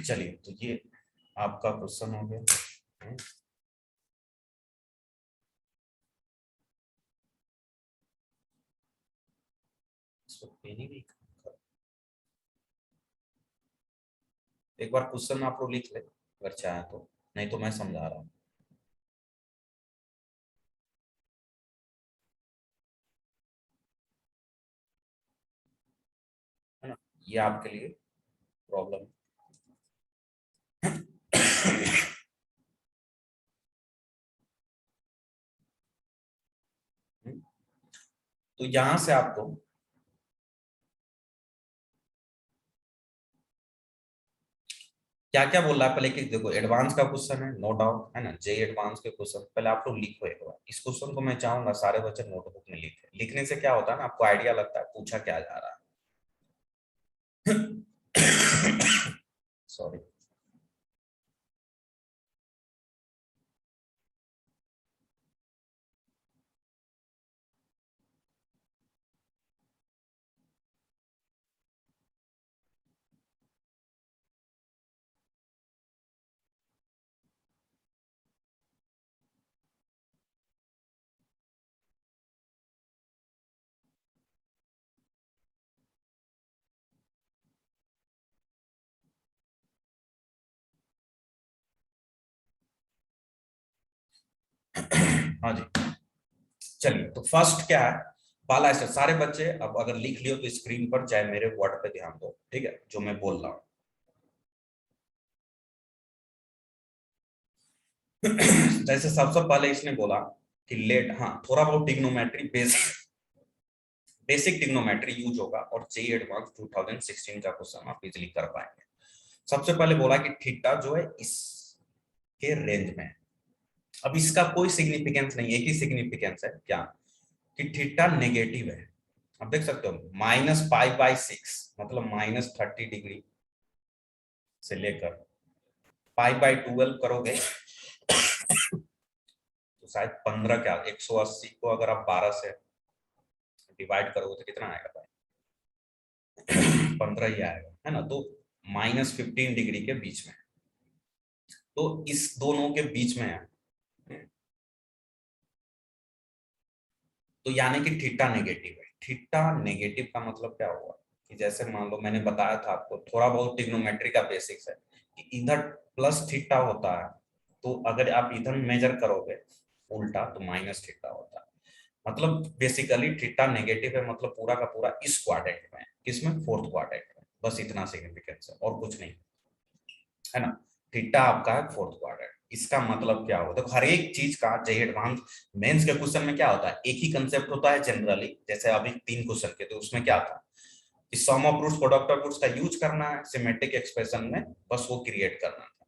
चलिए, तो ये आपका क्वेश्चन हो गया। इसको पेनी भी, एक बार क्वेश्चन आप लोग लिख ले अगर चाहे तो, नहीं तो मैं समझा रहा हूँ, है ना, ये आपके लिए प्रॉब्लम। तो यहां से आपको क्या क्या बोल रहा है, पहले कि देखो एडवांस का क्वेश्चन है, नो डाउट, है ना, जे एडवांस के क्वेश्चन पहले आप लोग लिखो एक बार, इस क्वेश्चन को मैं चाहूंगा सारे बच्चे नोटबुक में लिखे, लिखने से क्या होता है ना, आपको आइडिया लगता है पूछा क्या जा रहा है। सॉरी। हाँ जी, चलिए, तो फर्स्ट क्या है, पहला स्टेप, सारे बच्चे अब अगर लिख लियो तो स्क्रीन पर चाहे मेरे वर्ड पे ध्यान दो, ठीक है, जो मैं बोल रहा हूँ। जैसे सबसे पहले इसने बोला कि लेट, हाँ थोड़ा बहुत ट्रिग्नोमेट्री बेसिक ट्रिग्नोमेट्री यूज होगा और जेईई एडवांस 2016 का क्वेश्चन आप इजीली कर पाएंगे। सबसे पहले बोला कि थीटा जो है इसके रेंज में। अब इसका कोई सिग्निफिकेंस नहीं, एक ही सिग्निफिकेंस है क्या, कि थीटा नेगेटिव है। अब देख सकते हो -π/6 मतलब -30 डिग्री से लेकर π/12 करोगे तो शायद 15, क्या 180 को अगर आप 12 से डिवाइड करोगे तो कितना आएगा भाई? 15 ही आएगा, है ना। तो -15 डिग्री के बीच में, तो इस दोनों के बीच में है। तो यानी कि थीटा नेगेटिव है। थीटा नेगेटिव का मतलब क्या हुआ कि जैसे मान लो मैंने बताया था आपको, थोड़ा बहुत ट्रिग्नोमेट्री का बेसिक्स है कि इधर प्लस थीटा होता है, तो अगर आप इधर मेजर करोगे उल्टा तो माइनस थीटा होता है। मतलब बेसिकली थीटा नेगेटिव है, मतलब पूरा का पूरा इस क्वाड्रेंट में, किसमें, फोर्थ क्वाड्रेंट में। बस इतना सिग्निफिकेंस है और कुछ नहीं, है ना। थीटा आपका है फोर्थ क्वाड्रेंट। इसका मतलब क्या होता है, देखो हर एक चीज का जेईई एडवांस मेंस के क्वेश्चन में क्या होता है, एक ही कंसेप्ट होता है जनरली। जैसे अभी 3 क्वेश्चन के, तो उसमें क्या था कि sum of roots product of roots का यूज करना है सिमेट्रिक एक्सप्रेशन में, बस वो क्रिएट करना था।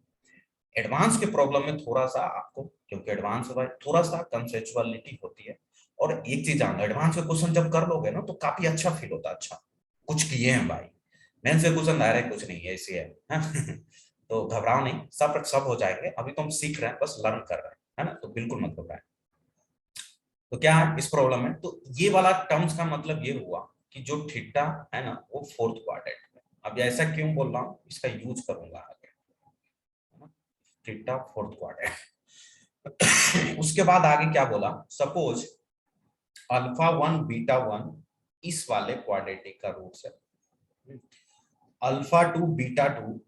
एडवांस के प्रॉब्लम में थोड़ा सा आपको, क्योंकि एडवांस में थोड़ा सा कंसेप्चुअलिटी होती है। और एक चीज जानना, एडवांस के क्वेश्चन जब कर लोगे ना तो काफी अच्छा फील होता है, अच्छा कुछ किए हैं भाई। मेंस के क्वेश्चन डायरेक्ट कुछ नहीं है, ऐसे है। तो घबराओ नहीं, सब सब हो जाएंगे। अभी तो हम सीख रहे हैं, बस लर्न कर रहे हैं, है ना। तो बिल्कुल मत घबराएं। तो क्या है इस प्रॉब्लम में, तो ये वाला टर्म्स का मतलब ये हुआ कि जो थीटा है ना वो फोर्थ क्वाड्रेंट में। अब ऐसा क्यों बोल रहा हूँ, इसका यूज करूंगा आगे, है ना। Theta fourth quadrant. उसके बाद आगे क्या बोला, सपोज α1 β1 इस वाले क्वाड्रेटिक का रूट्स है, α2 β2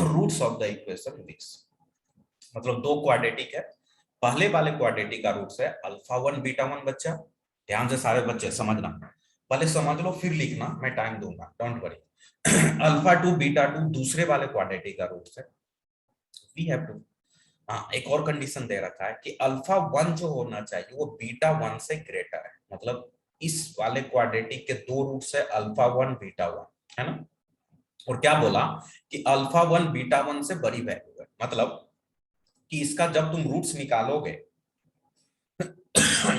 roots of the equation this. मतलब दो क्वाड्रेटिक है, पहले वाले क्वाड्रेटिक का रूट्स है α1 β1। बच्चा ध्यान से सारे बच्चे समझना, पहले समझ लो फिर लिखना, मैं टाइम दूंगा, डोंट वरी। α2 β2 दूसरे वाले क्वाड्रेटिक का रूट्स है। वी हैव टू, हाँ एक और कंडीशन दे रखा है कि α1 जो होना चाहिए वो β1 से ग्रेटर है। मतलब इस वाले क्वाड्रेटिक के दो रूट्स है α1 β1, है ना। और क्या बोला कि α1 β1 से बड़ी वैल्यू है, मतलब कि इसका जब तुम रूट्स निकालोगे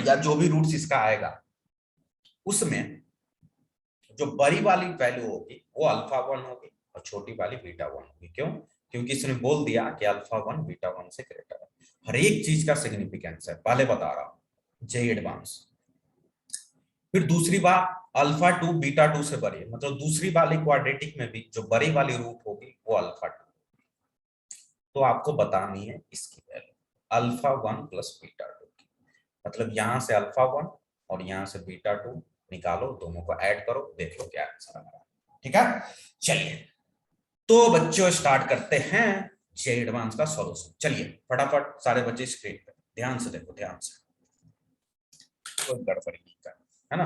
या जो भी रूट्स इसका आएगा उसमें जो बड़ी वाली वैल्यू होगी वो α1 होगी और छोटी वाली β1 होगी। क्यों, क्योंकि इसने बोल दिया कि α1 β1 से ग्रेटर है। हर एक चीज का सिग्निफिकेंस है, पहले बता रहा हूं, जेईई एडवांस। फिर दूसरी बात, α2 β2 से बड़ी है, मतलब दूसरी वाली क्वाड्रेटिक में भी जो बड़ी वाली रूट होगी वो α2। तो आपको बतानी है इसकी वैल्यू α1 + β2 की। मतलब यहां से α1 और यहां से β2 निकालो, दोनों को ऐड करो, देख लो क्या आंसर आ रहा है। ठीक है, चलिए तो बच्चों स्टार्ट करते हैं जेईई एडवांस का सॉल्यूशन। चलिए फटाफट सारे बच्चे स्क्रीन पे ध्यान से देखो, ध्यान से, कोई गड़बड़ी नहीं करना, है ना।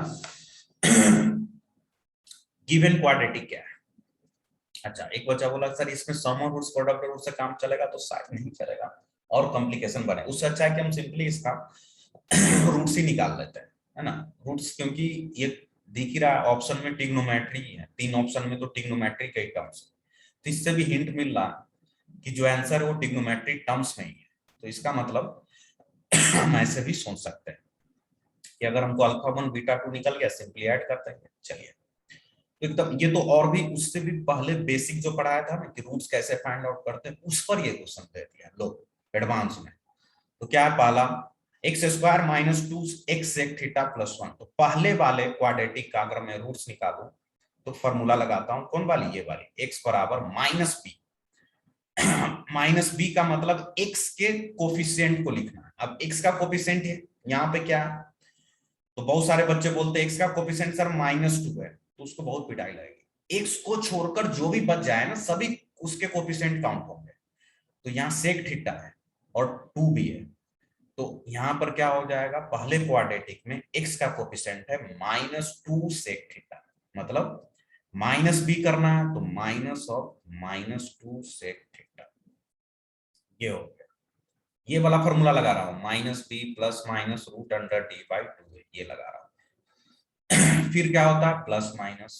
गिवन क्वाड्रेटिक क्या है। अच्छा एक बच्चा बोला सर इसमें सम और रूट्स प्रोडक्ट रूट से काम चलेगा, तो शायद नहीं चलेगा और कॉम्प्लिकेशन बने। उससे अच्छा है कि हम सिंपली इसका रूट्स ही निकाल लेते हैं, है ना। रूट्स, क्योंकि ये दिख ही रहा ऑप्शन में ट्रिग्नोमेट्री है, 3 ऑप्शन में तो ट्रिग्नोमेट्री के टर्म्स, तो इससे भी हिंट मिल रहा कि जो आंसर है वो ट्रिग्नोमेट्रिक टर्म्स में ही है। तो इसका मतलब हम ऐसे भी सोच सकते हैं कि अगर हमको α1 β2 निकल गया, सिंपली ऐड करते हैं। चलिए एकदम, ये तो और भी उससे भी पहले बेसिक जो पढ़ाया था ना कि रूट्स कैसे फाइंड आउट करते हैं, उस पर ये क्वेश्चन दे दिया लो एडवांस में। तो क्या है पहला, x² - 2 x sec थीटा +1। तो पहले वाले क्वाड्रेटिक का अगर मैं रूट्स निकालूं तो फॉर्मूला लगाता हूं, कौन वाली, ये वाली, x बराबर -b। -b का मतलब x के कोफिशिएंट को लिखना है। अब x का कोफिशिएंट है यहाँ पे क्या है, तो बहुत सारे बच्चे बोलते हैं x का कोफिशिएंट सर -2 है, तो उसको बहुत पिटाई लगेगी। x को छोड़कर जो भी बच जाए ना सभी उसके कोफिशिएंट काउंट होंगे। तो यहाँ सेक थीटा है और 2 भी है, तो यहाँ पर क्या हो जाएगा, पहले क्वाड्रेटिक में x का कोफिशिएंट है -2 सेक थीटा, मतलब -b करना है तो -2 सेक थीटा, ये हो गया। ये वाला फॉर्मूला लगा रहा हूं, minus B plus minus root under D by 2, ये लगा रहा हूं। फिर क्या होता है, plus minus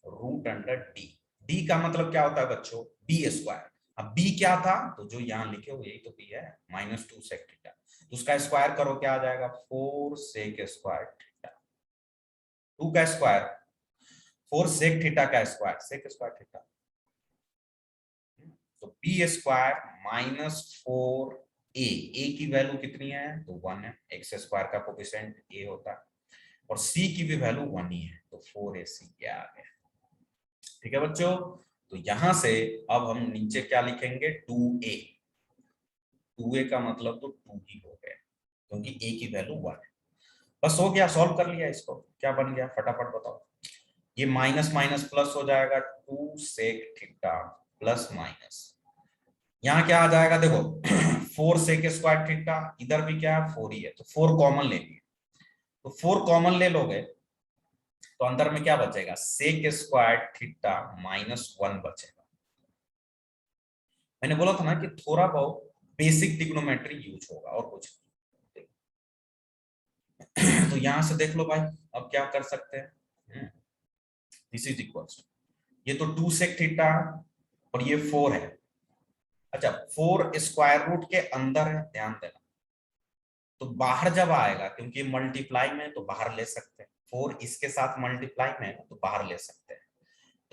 root under D. D का मतलब क्या होता है बच्चों, बी स्क्वायर। अब बी क्या था, तो जो यहाँ लिखे हो यही तो बी है, -2 सेक थीटा। तो उसका स्क्वायर करो, क्या आ जाएगा, 4 सेक स्क्वायर थीटा। 2 का स्क्वायर 4 सेक थीटा का स्क्वायर, सेक स्क्वायर थीटा। तो बी स्क्वायर -4 ए की वैल्यू कितनी है, तो 1 है, एक्स स्क्वायर का कोफिशिएंट ए होता है, और सी की भी वैल्यू 1 ही है, तो 4ac क्या आ गया। ठीक है बच्चों, तो यहां से अब हम नीचे क्या लिखेंगे, 2a। 2a का मतलब तो 2 ही हो गया, क्योंकि a की वैल्यू 1 है। बस हो गया, सॉल्व कर लिया इसको, क्या बन गया फटाफट बताओ। ये माइनस माइनस प्लस हो जाएगा, 2 सेक थीटा प्लस माइनस, यहाँ क्या आ जाएगा देखो, 4 सेक स्क्वायर थीटा, इधर भी क्या है 4 ही है, तो 4 कॉमन ले लिए, तो 4 कॉमन ले लोगे तो अंदर में क्या बचेगा, सेक स्क्वायर थीटा -1 बचेगा। मैंने बोला था ना कि थोड़ा बहुत बेसिक ट्रिग्नोमेट्री यूज होगा और कुछ नहीं। तो यहां से देख लो भाई, अब क्या कर सकते हैं, दिस इज इक्वल्स, ये तो 2 सेक थीटा और ये 4 है। अच्छा, 4 स्क्वायर रूट के अंदर है, ध्यान देना, तो बाहर जब आएगा, क्योंकि मल्टीप्लाई में तो बाहर ले सकते हैं, 4 इसके साथ मल्टीप्लाई में तो बाहर ले सकते हैं,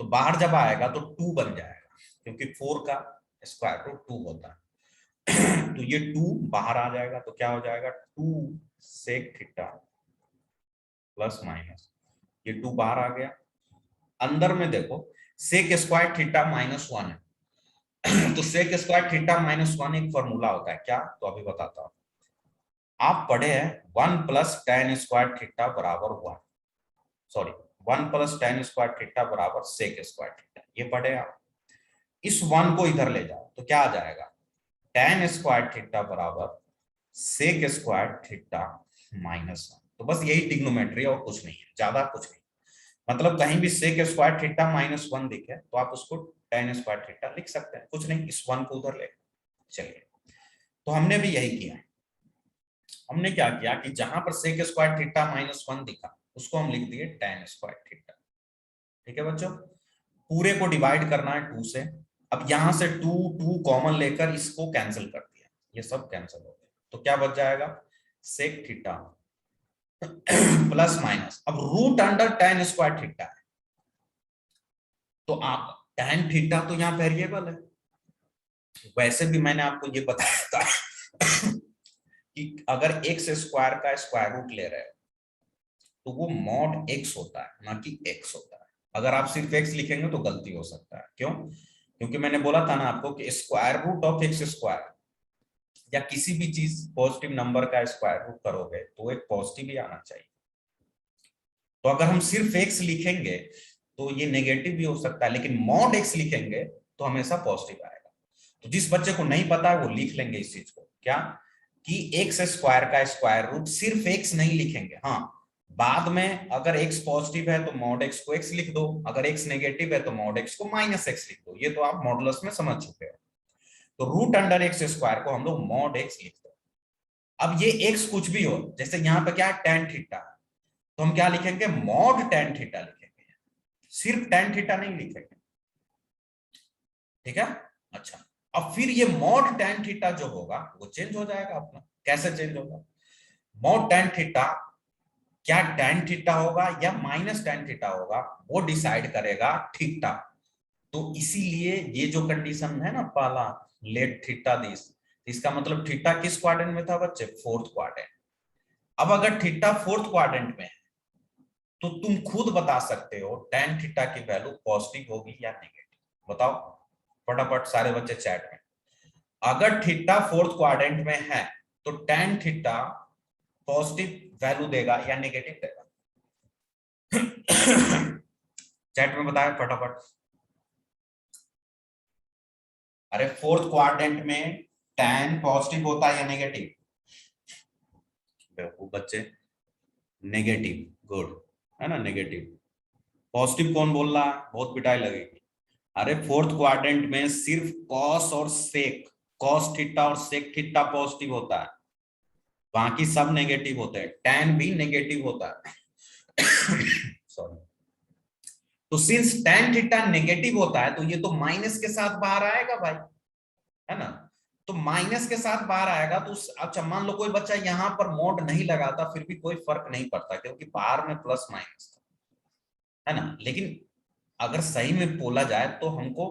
तो बाहर जब आएगा तो 2 बन जाएगा, क्योंकि 4 का स्क्वायर रूट 2 होता है। तो ये 2 बाहर आ जाएगा, तो क्या हो जाएगा, 2 सेक थीटा प्लस माइनस, ये 2 बाहर आ गया। अंदर में देखो, सेक स्क्वायर थीटा -1 है। तो सेक स्क्वायर थीटा -1 एक फॉर्मूला होता है क्या, तो अभी बताता हूं। आप पढ़े हैं 1 प्लस tan स्क्वायर थीटा बराबर 1, sorry 1 plus tan square theta बराबर सेक स्क्वायर थीटा, ये पढ़े आप। इस 1 को इधर ले जाओ तो क्या आ जाएगा, tan स्क्वायर थीटा बराबर सेक स्क्वायर थीटा -1। तो बस यही ट्रिग्नोमेट्री और कुछ नहीं है, ज्यादा कुछ नहीं। मतलब कहीं भी सेक स्क्वायर थीटा -1 दिखे तो आप उसको tan स्क्वायर थीटा लिख सकते हैं, कुछ नहीं, इस 1 को उधर ले। चलिए, तो हमने भी यही किया। हमने क्या किया कि जहां पर सेक स्क्वायर थीटा -1 दिखा, उसको हम लिख दिए tan स्क्वायर थीटा। ठीक है बच्चों, पूरे को डिवाइड करना है 2 से। अब यहां से 2 2 कॉमन लेकर इसको कैंसिल कर दिया, ये सब कैंसिल हो गया, तो क्या बच जाएगा, सेक थीटा प्लस माइनस, अब root under tan square theta है, तो आप tan थीटा तो यहाँ वेरिएबल है। वैसे भी मैंने आपको ये बताया था कि अगर एक्स स्क्वायर का स्क्वायर रूट ले रहे हो तो वो मॉड एक्स होता है, ना कि एक्स होता है। अगर आप सिर्फ एक्स लिखेंगे तो गलती हो सकता है, क्यों, क्योंकि मैंने बोला था ना आपको कि square root of x square या किसी भी चीज पॉजिटिव नंबर का स्क्वायर रूट करोगे तो एक पॉजिटिव ही आना चाहिए। तो अगर हम सिर्फ एक्स लिखेंगे तो ये नेगेटिव भी हो सकता है, लेकिन मॉड एक्स लिखेंगे तो हमेशा पॉजिटिव आएगा। तो जिस बच्चे को नहीं पता है वो लिख लेंगे इस चीज को, क्या कि एक्स स्क्वायर का स्क्वायर रूट, सिर्फ एक्स नहीं लिखेंगे, हाँ बाद में अगर x पॉजिटिव है तो मॉड x को x लिख दो, अगर x नेगेटिव है तो मॉड x को -x लिख दो, ये तो आप मॉडुलस में समझ चुके हो। तो रूट अंडर एक्स स्क्वायर को हम लोग मॉड x लिखते हैं। अब ये x कुछ भी हो, जैसे यहाँ पे क्या है tan थीटा, तो हम क्या लिखेंगे, मॉड tan थीटा लिखेंगे, सिर्फ tan थीटा नहीं लिखेंगे। ठीक है, अच्छा, अब फिर ये मॉड tan थीटा जो होगा वो चेंज हो जाएगा अपना। कैसे चेंज होगा, मॉड tan थीटा क्या tan थीटा होगा या -tan थीटा होगा, वो डिसाइड करेगा थीटा। तो इसीलिए ये जो कंडीशन है ना पहला, लेट थीटा दिस, इसका मतलब थीटा किस क्वाड्रेंट में था बच्चे, फोर्थ क्वाड्रेंट। अब अगर थीटा फोर्थ क्वाड्रेंट में है तो तुम खुद बता सकते हो tan थीटा की वैल्यू पॉजिटिव होगी या नेगेटिव, बताओ फटाफट सारे बच्चे चैट में। अगर थीटा फोर्थ क्वाड्रेंट में है तो tan थीटा पॉजिटिव वैल्यू देगा या नेगेटिव देगा, चैट में बताया फटाफट। अरे फोर्थ क्वाड्रेंट में tan पॉजिटिव होता है या नेगेटिव, बेवकूफ बच्चे, नेगेटिव, गुड, है ना नेगेटिव। पॉजिटिव कौन बोल रहा है, बहुत पिटाई लगेगी। अरे फोर्थ क्वाड्रेंट में सिर्फ कॉस और सेक कॉस थीटा और सेक थीटा पॉजिटिव होता है, बाकी सब नेगेटिव होते हैं, tan भी नेगेटिव होता है सॉरी। तो सिंस tan थीटा नेगेटिव होता है तो ये तो माइनस के साथ बाहर आएगा भाई, है ना। तो माइनस के साथ बाहर आएगा तो अच्छा मान लो कोई बच्चा यहां पर मोड नहीं लगाता फिर भी कोई फर्क नहीं पड़ता क्योंकि बाहर में प्लस माइनस था, है ना। लेकिन अगर सही में बोला जाए तो हमको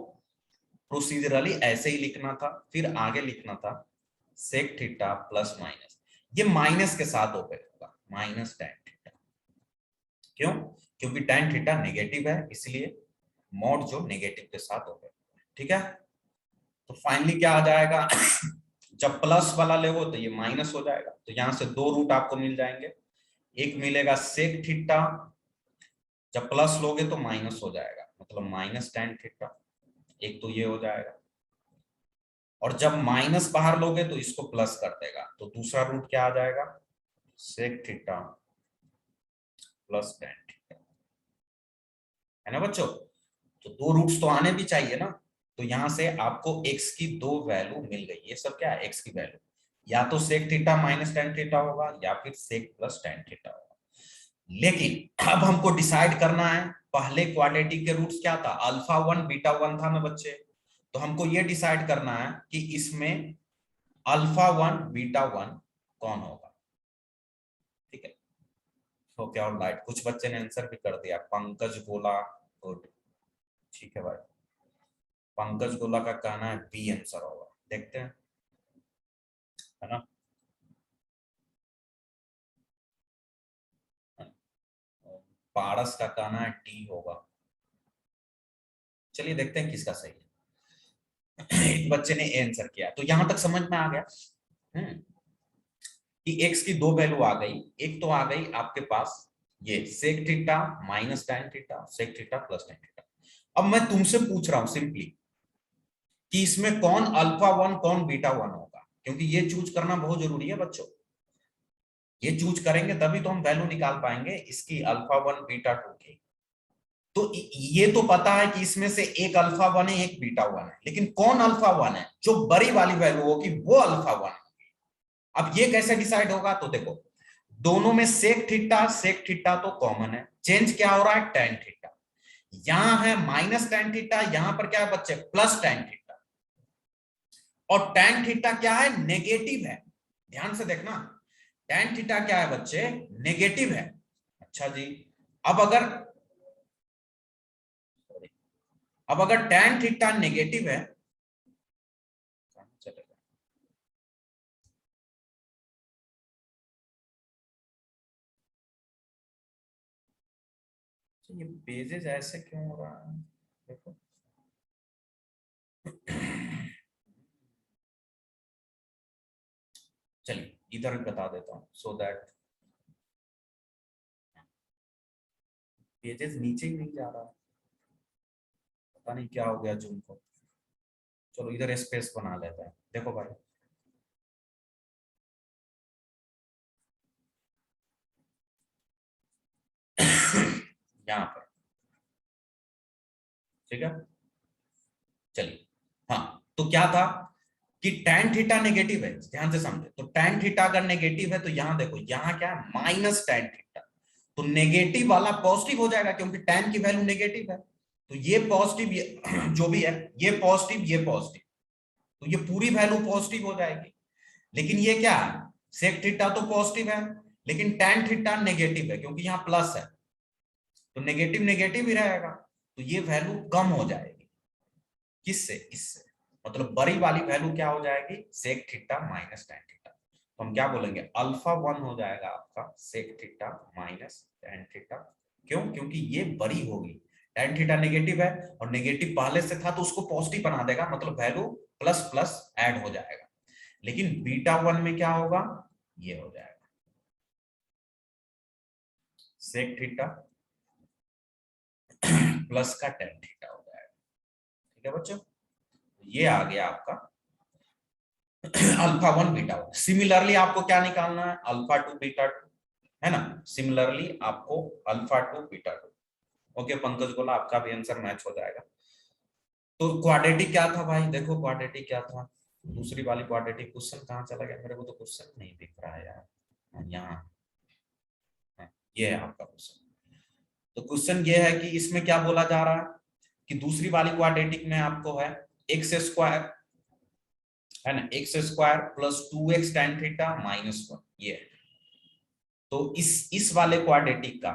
प्रोसीजरली ऐसे ही लिखना था, फिर आगे लिखना था सेक थीटा प्लस माइनस, ये माइनस के साथ हो गया माइनस tan थीटा, क्यों, क्योंकि tan थीटा नेगेटिव है इसलिए मॉड जो नेगेटिव के साथ हो गया, ठीक है। तो फाइनली क्या आ जाएगा जब प्लस वाला ले तो ये माइनस हो जाएगा, तो यहां से दो रूट आपको मिल जाएंगे, एक मिलेगा सेक थीटा, जब प्लस लोगे तो माइनस हो जाएगा मतलब माइनस tan थीटा, एक तो ये हो जाएगा, और जब माइनस बाहर लोगे तो इसको प्लस कर देगा, तो दूसरा रूट क्या आ जाएगा sec theta plus tan theta, है ना बच्चों। तो दो रूट्स तो आने भी चाहिए ना, तो यहां से आपको x की दो वैल्यू मिल गई, ये सब क्या है x की वैल्यू, या तो sec theta minus tan theta होगा या फिर सेक प्लस tan थीटा होगा। लेकिन अब हमको डिसाइड करना है, पहले क्वाड्रेटिक के रूट्स क्या था अल्फा वन बीटा वन था ना बच्चे, तो हमको ये डिसाइड करना है कि इसमें अल्फा वन बीटा वन कौन होगा, ठीक है। तो क्या और लाइट कुछ बच्चे ने आंसर भी कर दिया, पंकज गोला, गुड, ठीक है भाई, पंकज गोला का कहना है बी आंसर होगा, देखते हैं, है ना। पारस का कहना है डी होगा, चलिए देखते हैं किसका सही है एक बच्चे ने ए आंसर किया, तो यहां तक समझ में आ गया कि x की दो वैल्यू आ गई, एक तो आ गई आपके पास ये sec theta minus tan theta, sec theta plus tan theta. अब मैं तुमसे पूछ रहा हूं सिंपली कि इसमें कौन अल्फा वन कौन बीटा वन होगा, क्योंकि ये चूज करना बहुत जरूरी है बच्चों, ये चूज करेंगे तभी तो हम वैल्यू निकाल पाएंगे इसकी अल्फा वन बीटा टू की। तो ये तो पता है कि इसमें से एक अल्फा वन है एक बीटा वन है, लेकिन कौन अल्फा वन है, जो बड़ी वाली वैल्यू होगी वो अल्फा वन है। अब ये कैसे डिसाइड होगा, तो देखो दोनों में सेक थीटा तो कॉमन है, चेंज क्या हो रहा है tan थीटा, यहां है माइनस tan थीटा, यहां पर क्या है बच्चे प्लस tan थीटा, और tan थीटा क्या है नेगेटिव है, ध्यान से देखना tan थीटा क्या है बच्चे नेगेटिव है। अच्छा जी, अब अगर tan थीटा नेगेटिव है, चलेगा, ये पेजेस ऐसे क्यों हो रहा है, देखो चलिए इधर भी बता देता हूं सो दैट पेजेस नीचे ही नहीं जा रहा है, पता नहीं क्या हो गया जूम को। चलो इधर स्पेस बना लेते हैं, देखो भाई यहाँ पर, ठीक है, चलिए। हाँ तो क्या था कि tan थीटा नेगेटिव है, ध्यान से समझे, तो tan थीटा अगर नेगेटिव है तो यहां देखो यहाँ क्या है माइनस tan थीटा, तो नेगेटिव वाला पॉजिटिव हो जाएगा क्योंकि tan की वैल्यू नेगेटिव है, तो ये पॉजिटिव ये जो भी है ये पॉजिटिव ये पॉजिटिव, तो ये पूरी वैल्यू पॉजिटिव हो जाएगी। लेकिन ये क्या है सेक थीटा तो पॉजिटिव है लेकिन tan थीटा नेगेटिव है क्योंकि यहाँ प्लस है, तो नेगेटिव नेगेटिव ही रहेगा, तो ये वैल्यू कम हो जाएगी, किससे इससे, मतलब बड़ी वाली वैल्यू क्या हो जाएगी sec theta minus tan theta, तो हम क्या बोलेंगे अल्फा वन हो जाएगा आपका sec theta minus tan theta, क्यों, क्योंकि ये बड़ी होगी, tan थीटा नेगेटिव है और नेगेटिव पहले से था तो उसको पॉजिटिव बना देगा, मतलब वैल्यू प्लस प्लस ऐड हो जाएगा, लेकिन बीटा वन में क्या होगा ये हो जाएगा सेक थीटा प्लस का tan थीटा हो जाएगा, ठीक है बच्चों, ये आ गया आपका alpha one beta one. Similarly आपको क्या निकालना है अल्फा टू बीटा टू, है ना, सिमिलरली आपको alpha two beta two. Okay Pankaj बोला आपका भी आंसर मैच हो जाएगा। तो क्वाड्रेटिक क्या था भाई, देखो क्वाड्रेटिक क्या था, दूसरी वाली क्वाड्रेटिक, क्वेश्चन कहाँ चला गया मेरे को तो क्वेश्चन नहीं दिख रहा है यार, यहाँ ये है आपका क्वेश्चन। तो क्वेश्चन ये है कि इसमें क्या बोला जा रहा है कि दूसरी वाली क्वाड्रेटिक में आपको है एक्स स्क्वायर, है ना, x square plus 2x tan theta minus 1, ये है। तो इस वाले क्वाड्रेटिक का,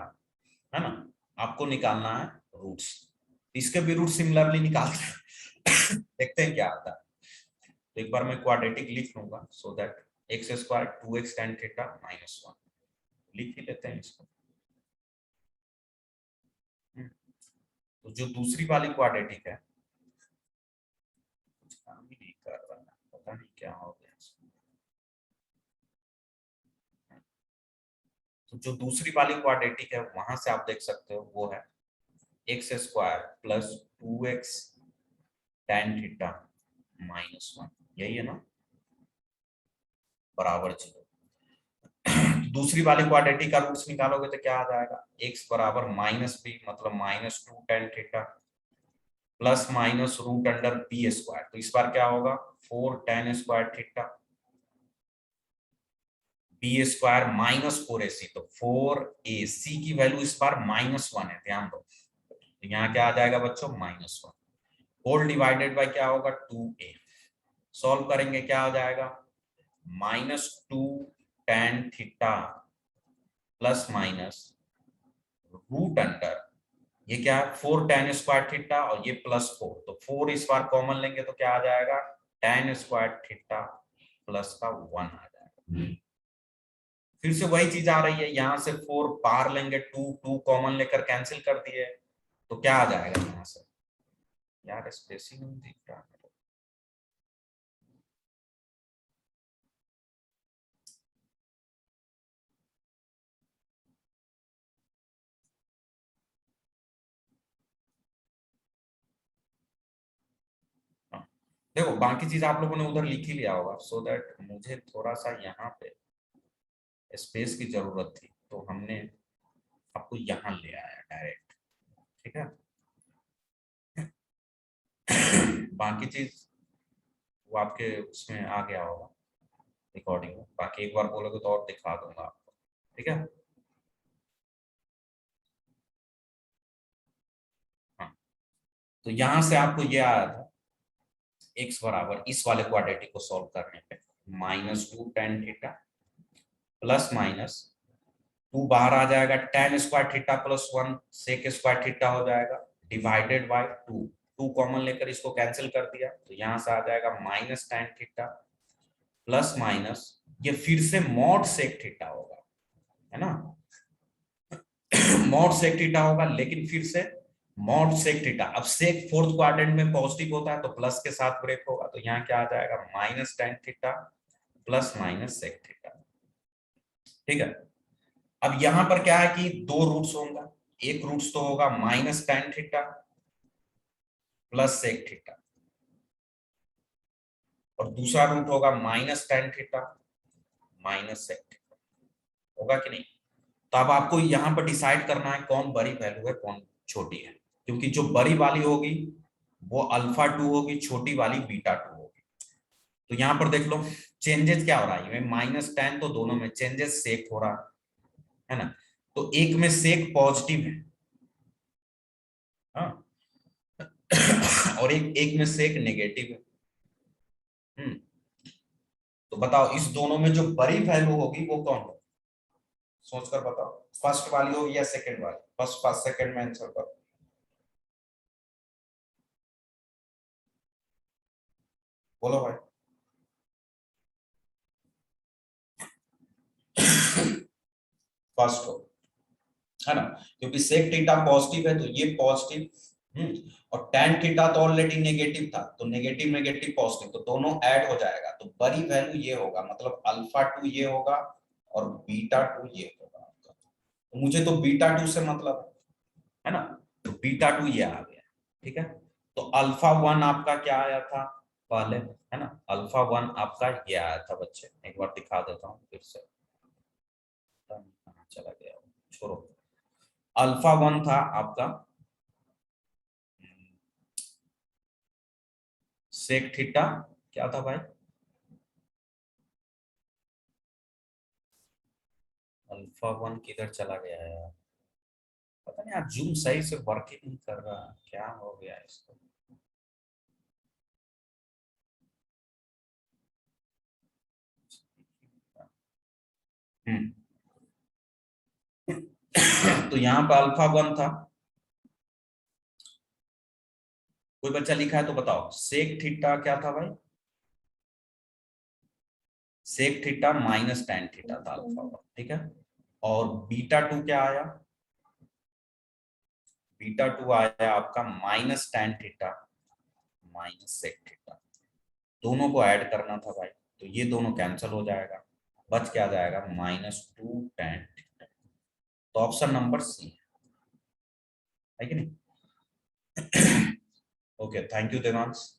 है ना, आपको निकालना है रूट्स। इसके भी रूट सिमिलरली निकालते हैं देखते हैं क्या आता है। तो एक बार मैं क्वाड्रेटिक लिख लूंगा so that x square 2x tan theta minus 1 लिख ही लेते हैं इसको। तो जो दूसरी वाली क्वाड्रेटिक है कुछ काम ही नहीं कर रहा है, पता नहीं क्या हो गया इसको। तो जो दूसरी वाली क्वाड्रेटिक है वहां से आप देख सकते हो वो है x square plus 2x tan theta minus 1, यही है ना, बराबर 0। दूसरी वाली क्वाड्रेटिक का रूट्स निकालोगे तो क्या आ जाएगा, x बराबर माइनस बी मतलब minus 2 tan theta plus minus root under B square. तो इस बार क्या होगा 4 tan square theta B square minus 4ac, तो 4ac की वैल्यू इस बार माइनस 1 है, ध्यान दो। तो यहाँ क्या आ जाएगा बच्चों माइनस 1, होल डिवाइडेड बाय क्या होगा 2a। सॉल्व करेंगे क्या हो जाएगा minus 2 tan theta plus minus root under, ये क्या है 4 tan स्क्वायर थीटा और ये प्लस 4, तो 4 इस बार कॉमन लेंगे तो क्या आ जाएगा tan स्क्वायर थीटा प्लस का 1 आ जाएगा। फिर से वही चीज आ रही है, यहाँ से 4 बाहर लेंगे, 2 कॉमन लेकर कैंसिल कर दिए तो क्या आ जाएगा यहाँ से, यार स्पेसिंग नहीं दिख रहा है। हाँ, देखो बाकी चीज आप लोगों ने उधर लिख ही लिया होगा सो दैट मुझे थोड़ा सा यहाँ पे स्पेस की जरूरत थी तो हमने आपको यहाँ ले आया डायरेक्ट, ठीक है। बाकी चीज वो आपके उसमें आ गया होगा रिकॉर्डिंग में, बाकी एक बार बोलोगे तो और दिखा दूंगा आपको, ठीक है। हाँ, तो यहां से आपको ये आया था x बराबर इस वाले क्वाड्रेटिक को सॉल्व करने पे minus 2 tan theta plus minus 2 बाहर आ जाएगा tan square theta plus 1 sec square theta हो जाएगा डिवाइडेड बाय 2 कॉमन लेकर इसको कैंसिल कर दिया तो यहाँ से आ जाएगा minus tan theta plus minus ये फिर से मॉड सेक थीटा होगा, है ना मॉड सेक थीटा होगा, लेकिन फिर से मॉड सेक थीटा, अब सेक फोर्थ क्वाड्रेंट में पॉजिटिव होता है तो प्लस के साथ ब्रेक होगा तो यहाँ क्या आ जाएगा minus tan theta plus minus sec theta, ठीक है। अब यहां पर क्या है कि दो रूट्स होगा, एक रूट्स तो होगा minus tan theta plus sec theta और दूसरा रूट होगा minus tan theta minus sec theta, होगा कि नहीं। तो अब आपको यहां पर डिसाइड करना है कौन बड़ी वैल्यू है कौन छोटी है, क्योंकि जो बड़ी वाली होगी वो अल्फा 2 होगी, छोटी वाली बीटा 2 होगी। तो यहाँ पर देख लो चेंजेस क्या हो रहा है, माइनस tan तो दोनों में चेंजेस सेक हो रहा है ना, तो एक में सेक पॉजिटिव है, हाँ और एक एक में सेक नेगेटिव है। तो बताओ इस दोनों में जो बड़ी वैल्यू होगी वो कौन होगी, सोचकर बताओ, फर्स्ट वाली होगी या सेकंड वाली, फर्स्ट फर्स्ट सेकंड में आंसर करो। बोलो भाई फर्स्ट हो, है ना, क्योंकि सेक थीटा पॉजिटिव है तो ये पॉजिटिव, और tan थीटा तो ऑलरेडी नेगेटिव था तो नेगेटिव नेगेटिव पॉजिटिव तो दोनों ऐड हो जाएगा तो बड़ी वैल्यू ये होगा, मतलब अल्फा 2 ये होगा और बीटा 2 ये होगा आपका। तो मुझे तो बीटा 2 से मतलब है ना, तो बीटा 2 ये आ गया, ठीक है। तो अल्फा 1 आपका क्या आया था पहले, है ना, अल्फा 1 आपका ये आया था बच्चे, एक बार दिखा देता हूँ फिर से, कहाँ चला गया छोड़ो। अल्फा 1 था आपका सेक थीटा, क्या था भाई अल्फा वन किधर चला गया है यार, पता नहीं यार, जूम सही से वर्क ही नहीं कर रहा, क्या हो गया इसको। हम्म तो यहाँ पे अल्फा वन था, कोई बच्चा लिखा है तो बताओ, सेक थीटा क्या था भाई, sec theta minus tan theta था अल्फा वन, ठीक है। और बीटा टू क्या आया, बीटा टू आया आपका minus tan theta minus sec theta, दोनों को ऐड करना था भाई, तो ये दोनों कैंसिल हो जाएगा, बच क्या जाएगा माइनस टू टेन थीटा, तो ऑप्शन नंबर सी है कि नहीं। Okay, thank you Devansh.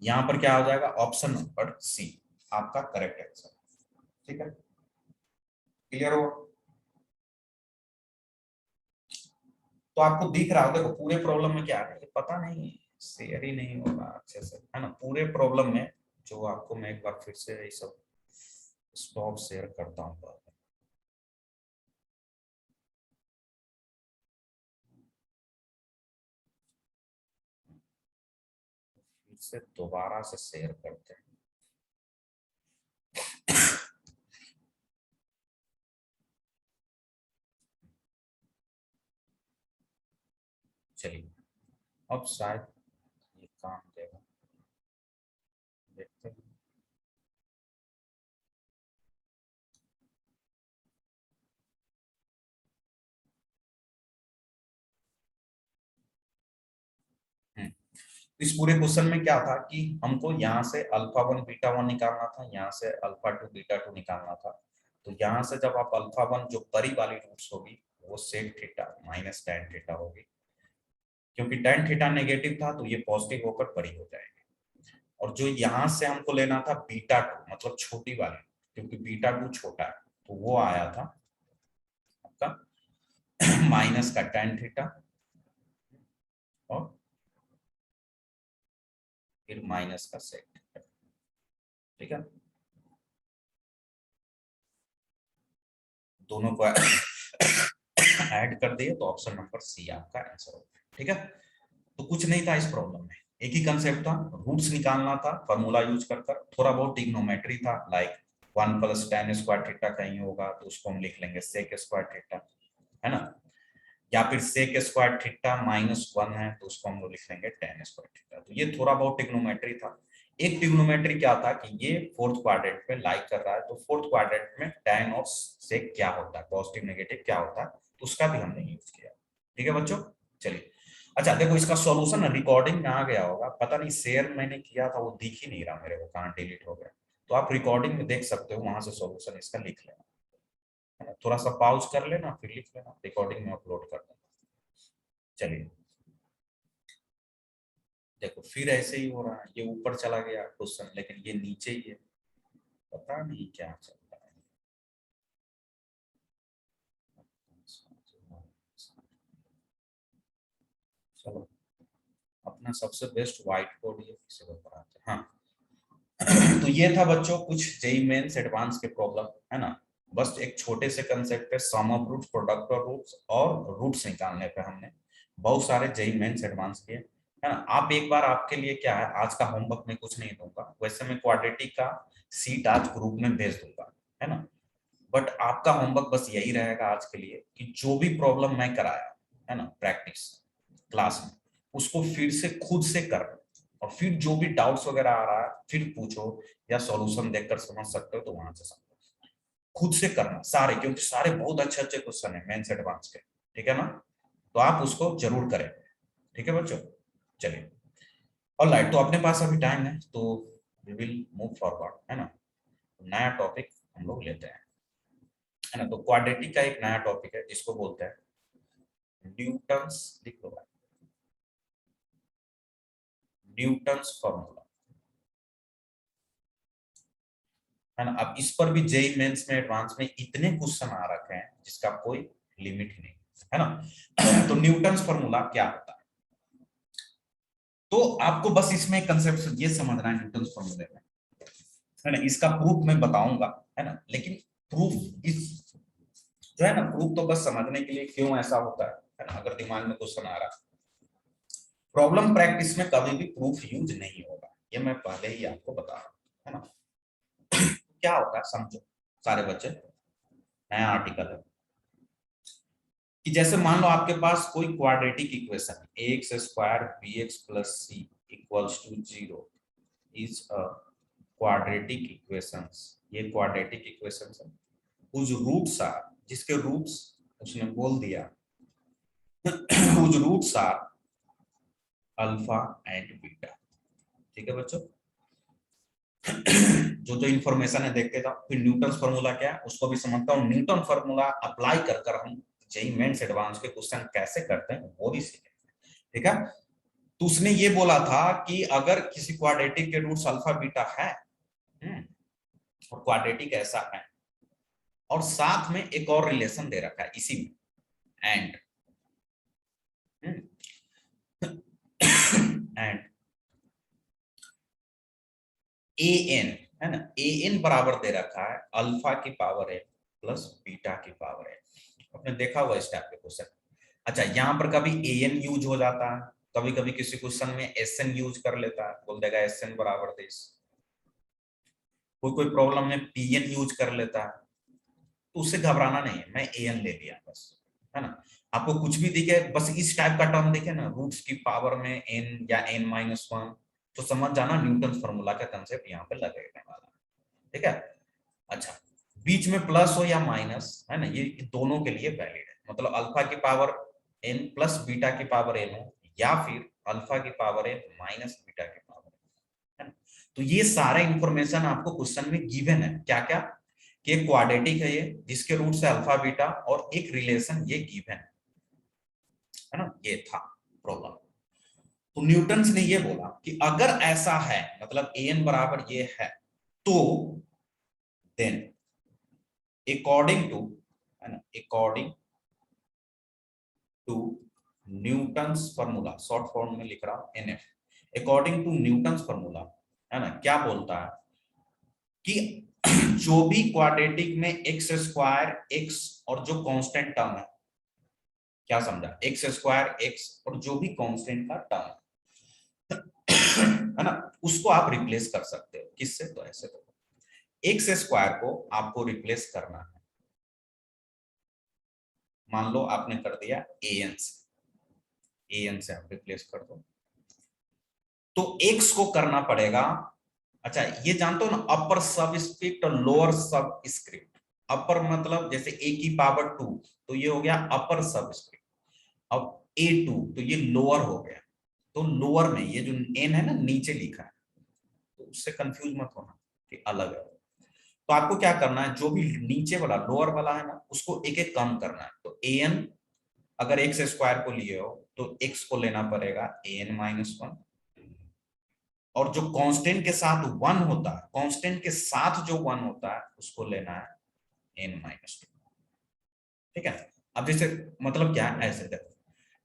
यहां पर क्या हो जाएगा, ऑप्शन नंबर सी आपका करेक्ट आंसर, ठीक है, क्लियर हो। तो आपको दिख रहा हो, देखो पूरे प्रॉब्लम में क्या है, ये पता नहीं शेयर ही नहीं हो रहा अच्छे से, है ना, पूरे प्रॉब्लम में जो आपको मैं एक बार फिर से ये सब स्टॉप शेयर करता हूँ, फिर से दोबारा से शेयर करते हैं। चलिए, अब शायद ये काम देगा, देखते हैं। हम्म, इस पूरे क्वेश्चन में क्या था कि हमको यहाँ से अल्फा वन बीटा वन निकालना था, यहाँ से अल्फा टू बीटा टू निकालना था, तो यहाँ से जब आप अल्फा वन जो बड़ी वाली रूट्स होगी वो sec theta minus tan theta होगी, क्योंकि टेन थीटा नेगेटिव था तो ये पॉजिटिव होकर बड़ी हो जाएगी, और जो यहाँ से हमको लेना था बीटा टू मतलब छोटी वाली, क्योंकि बीटा टू छोटा है, तो वो आया था आपका माइनस का टेन थीटा और फिर माइनस का सेक थीटा, ठीक है, दोनों को ऐड कर दिए तो ऑप्शन नंबर सी आपका आंसर होगा, ठीक है। तो कुछ नहीं था इस प्रॉब्लम में, एक ही कंसेप्ट था, रूट्स निकालना था फॉर्मूला यूज कर कर, थोड़ा बहुत ट्रिग्नोमेट्री था, like one plus ten square theta कहीं होगा तो उसको हम लिख लेंगे सेक स्क्वायर थीटा, है ना, या फिर sec square theta minus one है तो उसको हम लोग लिख लेंगे टेन स्क्वायर थीटा, तो ये थोड़ा बहुत ट्रिग्नोमेट्री था। एक ट्रिग्नोमेट्री क्या था कि ये फोर्थ क्वाड्रेंट में लाइक कर रहा है, तो फोर्थ क्वाड्रेंट में टेन और सेक क्या होता है, पॉजिटिव नेगेटिव क्या होता है, तो उसका भी हमने यूज किया, ठीक है बच्चों। चलिए, अच्छा देखो इसका सॉल्यूशन रिकॉर्डिंग में आ गया होगा, पता नहीं शेयर मैंने किया था वो दिख ही नहीं रहा मेरे को, कहाँ डिलीट हो गया, तो आप रिकॉर्डिंग में देख सकते हो, वहां से सॉल्यूशन इसका लिख लेना, है ना, थोड़ा सा पॉज कर लेना फिर लिख लेना, रिकॉर्डिंग में अपलोड कर देना। चलिए, देखो फिर ऐसे ही हो रहा है, ये ऊपर चला गया क्वेश्चन लेकिन ये नीचे ही है, पता नहीं क्या चल रहा है। चलो, अपना सबसे बेस्ट व्हाइट बोर्ड ये किसी को पढ़ाते हैं, हाँ। तो ये था बच्चों कुछ जेई मेंस एडवांस के प्रॉब्लम, है ना, बस एक छोटे से कंसेप्ट पे sum of roots product of roots और रूट्स निकालने पे हमने बहुत सारे जेई मेंस एडवांस किए, है ना। आप एक बार, आपके लिए क्या है, आज का होमवर्क में कुछ नहीं दूंगा, वैसे मैं क्वाड्रेटिक का सीट आज ग्रुप में भेज दूंगा, है ना, बट आपका होमवर्क बस यही रहेगा आज के लिए कि जो भी प्रॉब्लम मैं कराया, है ना, प्रैक्टिस क्लास में, उसको फिर से खुद से कर, और फिर जो भी डाउट्स वगैरह आ रहा है फिर पूछो, या सॉल्यूशन देखकर समझ सकते हो तो वहां से समझो, खुद से करना सारे, क्योंकि सारे बहुत अच्छे अच्छे क्वेश्चन है मेंस एडवांस के, ठीक है ना, तो आप उसको जरूर करें, ठीक है बच्चों। चलिए, ऑलराइट, तो अपने पास अभी टाइम है तो वी विल मूव फॉरवर्ड, है ना, नया टॉपिक हम लोग लेते हैं, है ना, तो क्वाड्रेटिक का एक नया टॉपिक है जिसको बोलते हैं न्यूटन्स, लिख लो भाई, न्यूटन्स फॉर्मूला, है ना। अब इस पर भी जेई मेंस में एडवांस में इतने क्वेश्चन आ रखे हैं जिसका कोई लिमिट ही नहीं, है ना। तो न्यूटन्स फॉर्मूला क्या होता है, तो आपको बस इसमें कंसेप्ट ये समझना है न्यूटन्स फॉर्मूले में है ना, इसका प्रूफ मैं बताऊंगा, है ना, लेकिन प्रूफ इस जो है ना, प्रूफ तो बस समझने के लिए क्यों ऐसा होता है ना, अगर दिमाग में क्वेश्चन आ रहा, प्रॉब्लम प्रैक्टिस में कभी भी प्रूफ यूज नहीं होगा, ये मैं पहले ही आपको बता रहा हूं, है ना। क्या होता है समझो सारे बच्चे, नया आर्टिकल है कि जैसे मान लो आपके पास कोई क्वाड्रेटिक इक्वेशन है, x square B x plus C equals to 0 is a quadratic equations, ये क्वाड्रेटिक इक्वेशंस है, whose roots are, जिसके रूट्स उसने बोल दिया whose roots are alpha and beta. ठीक है बच्चों, जो जो इंफॉर्मेशन है देखते जाओ, फिर न्यूटन फार्मूला क्या है उसको भी समझता हूँ, न्यूटन फार्मूला अप्लाई कर कर हम जेई मेंस एडवांस के क्वेश्चन कैसे करते हैं वो भी सीखेंगे। ठीक है, तो उसने ये बोला था कि अगर किसी क्वाड्रेटिक के रूट्स अल्फा बीटा है, और क्वाड्रेटिक ऐसा है, और साथ में एक और रिलेशन दे रखा है इसी में, एंड एंड ए एन, है ना, ए एन बराबर दे रखा है अल्फा की पावर एन प्लस बीटा की पावर एन। आपने देखा हुआ इस टाइप के क्वेश्चन। अच्छा, यहाँ पर कभी ए एन यूज हो जाता है, कभी कभी किसी क्वेश्चन में एस एन यूज कर लेता है, बोल देगा एस एन बराबर दिस, कोई कोई प्रॉब्लम में पी एन यूज कर लेता है, तो उससे घबराना नहीं है, मैं ए एन ले लिया बस, है ना। आपको कुछ भी दिखे, बस इस टाइप का टर्म दिखे ना, रूट्स की पावर में एन या एन माइनस वन, तो समझ जाना न्यूटन फार्मूला का कंसेप्ट यहाँ पे लगेगा वाला। ठीक है, अच्छा, बीच में प्लस हो या माइनस, है ना, ये दोनों के लिए वैलिड है, मतलब अल्फा की पावर एन प्लस बीटा की पावर एन हो, या फिर अल्फा की पावर एन माइनस बीटा की पावर, है ना। तो ये सारा इंफॉर्मेशन आपको क्वेश्चन में गिवन है, क्या क्या, कि एक क्वाड्रेटिक है ये जिसके रूट से अल्फा बीटा, और एक रिलेशन ये गिवन है ना, ये था प्रॉब्लम। तो न्यूटन ने ये बोला कि अगर ऐसा है, मतलब ए एन बराबर ये है, तो देन अकॉर्डिंग टू, है ना, according to Newton's formula, short form में लिख रहा हूं NF, according to Newton's formula, है ना, क्या बोलता है कि जो भी क्वाड्रेटिक में एक्स स्क्वायर एक्स और जो कांस्टेंट टर्म है, क्या समझा, एक्स स्क्वायर एक्स और जो भी कांस्टेंट का टर्म है ना, उसको आप रिप्लेस कर सकते हो किससे, तो ऐसे, तो एक्स स्क्वायर को आपको रिप्लेस करना है, मान लो आपने कर दिया ए एन से, ए एन से आप रिप्लेस कर दो, तो एक्स को करना पड़ेगा, अच्छा ये जानते हो ना, अपर सब स्क्रिप्ट और लोअर सब स्क्रिप्ट, अपर मतलब जैसे ए की पावर 2, तो ये हो गया अपर सब स्क्रिप्ट, अब A2 तो ये लोअर हो गया, तो लोअर में ये जो एन है ना नीचे लिखा है, तो उससे कंफ्यूज मत होना कि अलग है। तो आपको क्या करना है, जो भी नीचे वाला लोअर वाला है ना उसको एक एक कम करना है, तो ए एन अगर एक्स स्क्वायर को लिए हो तो एक्स को लेना पड़ेगा ए एन माइनस वन, और जो कांस्टेंट के साथ वन होता है, कांस्टेंट के साथ जो वन होता है उसको लेना है एन माइनस टू। ठीक है, अब जैसे मतलब क्या है, ऐसे देखो,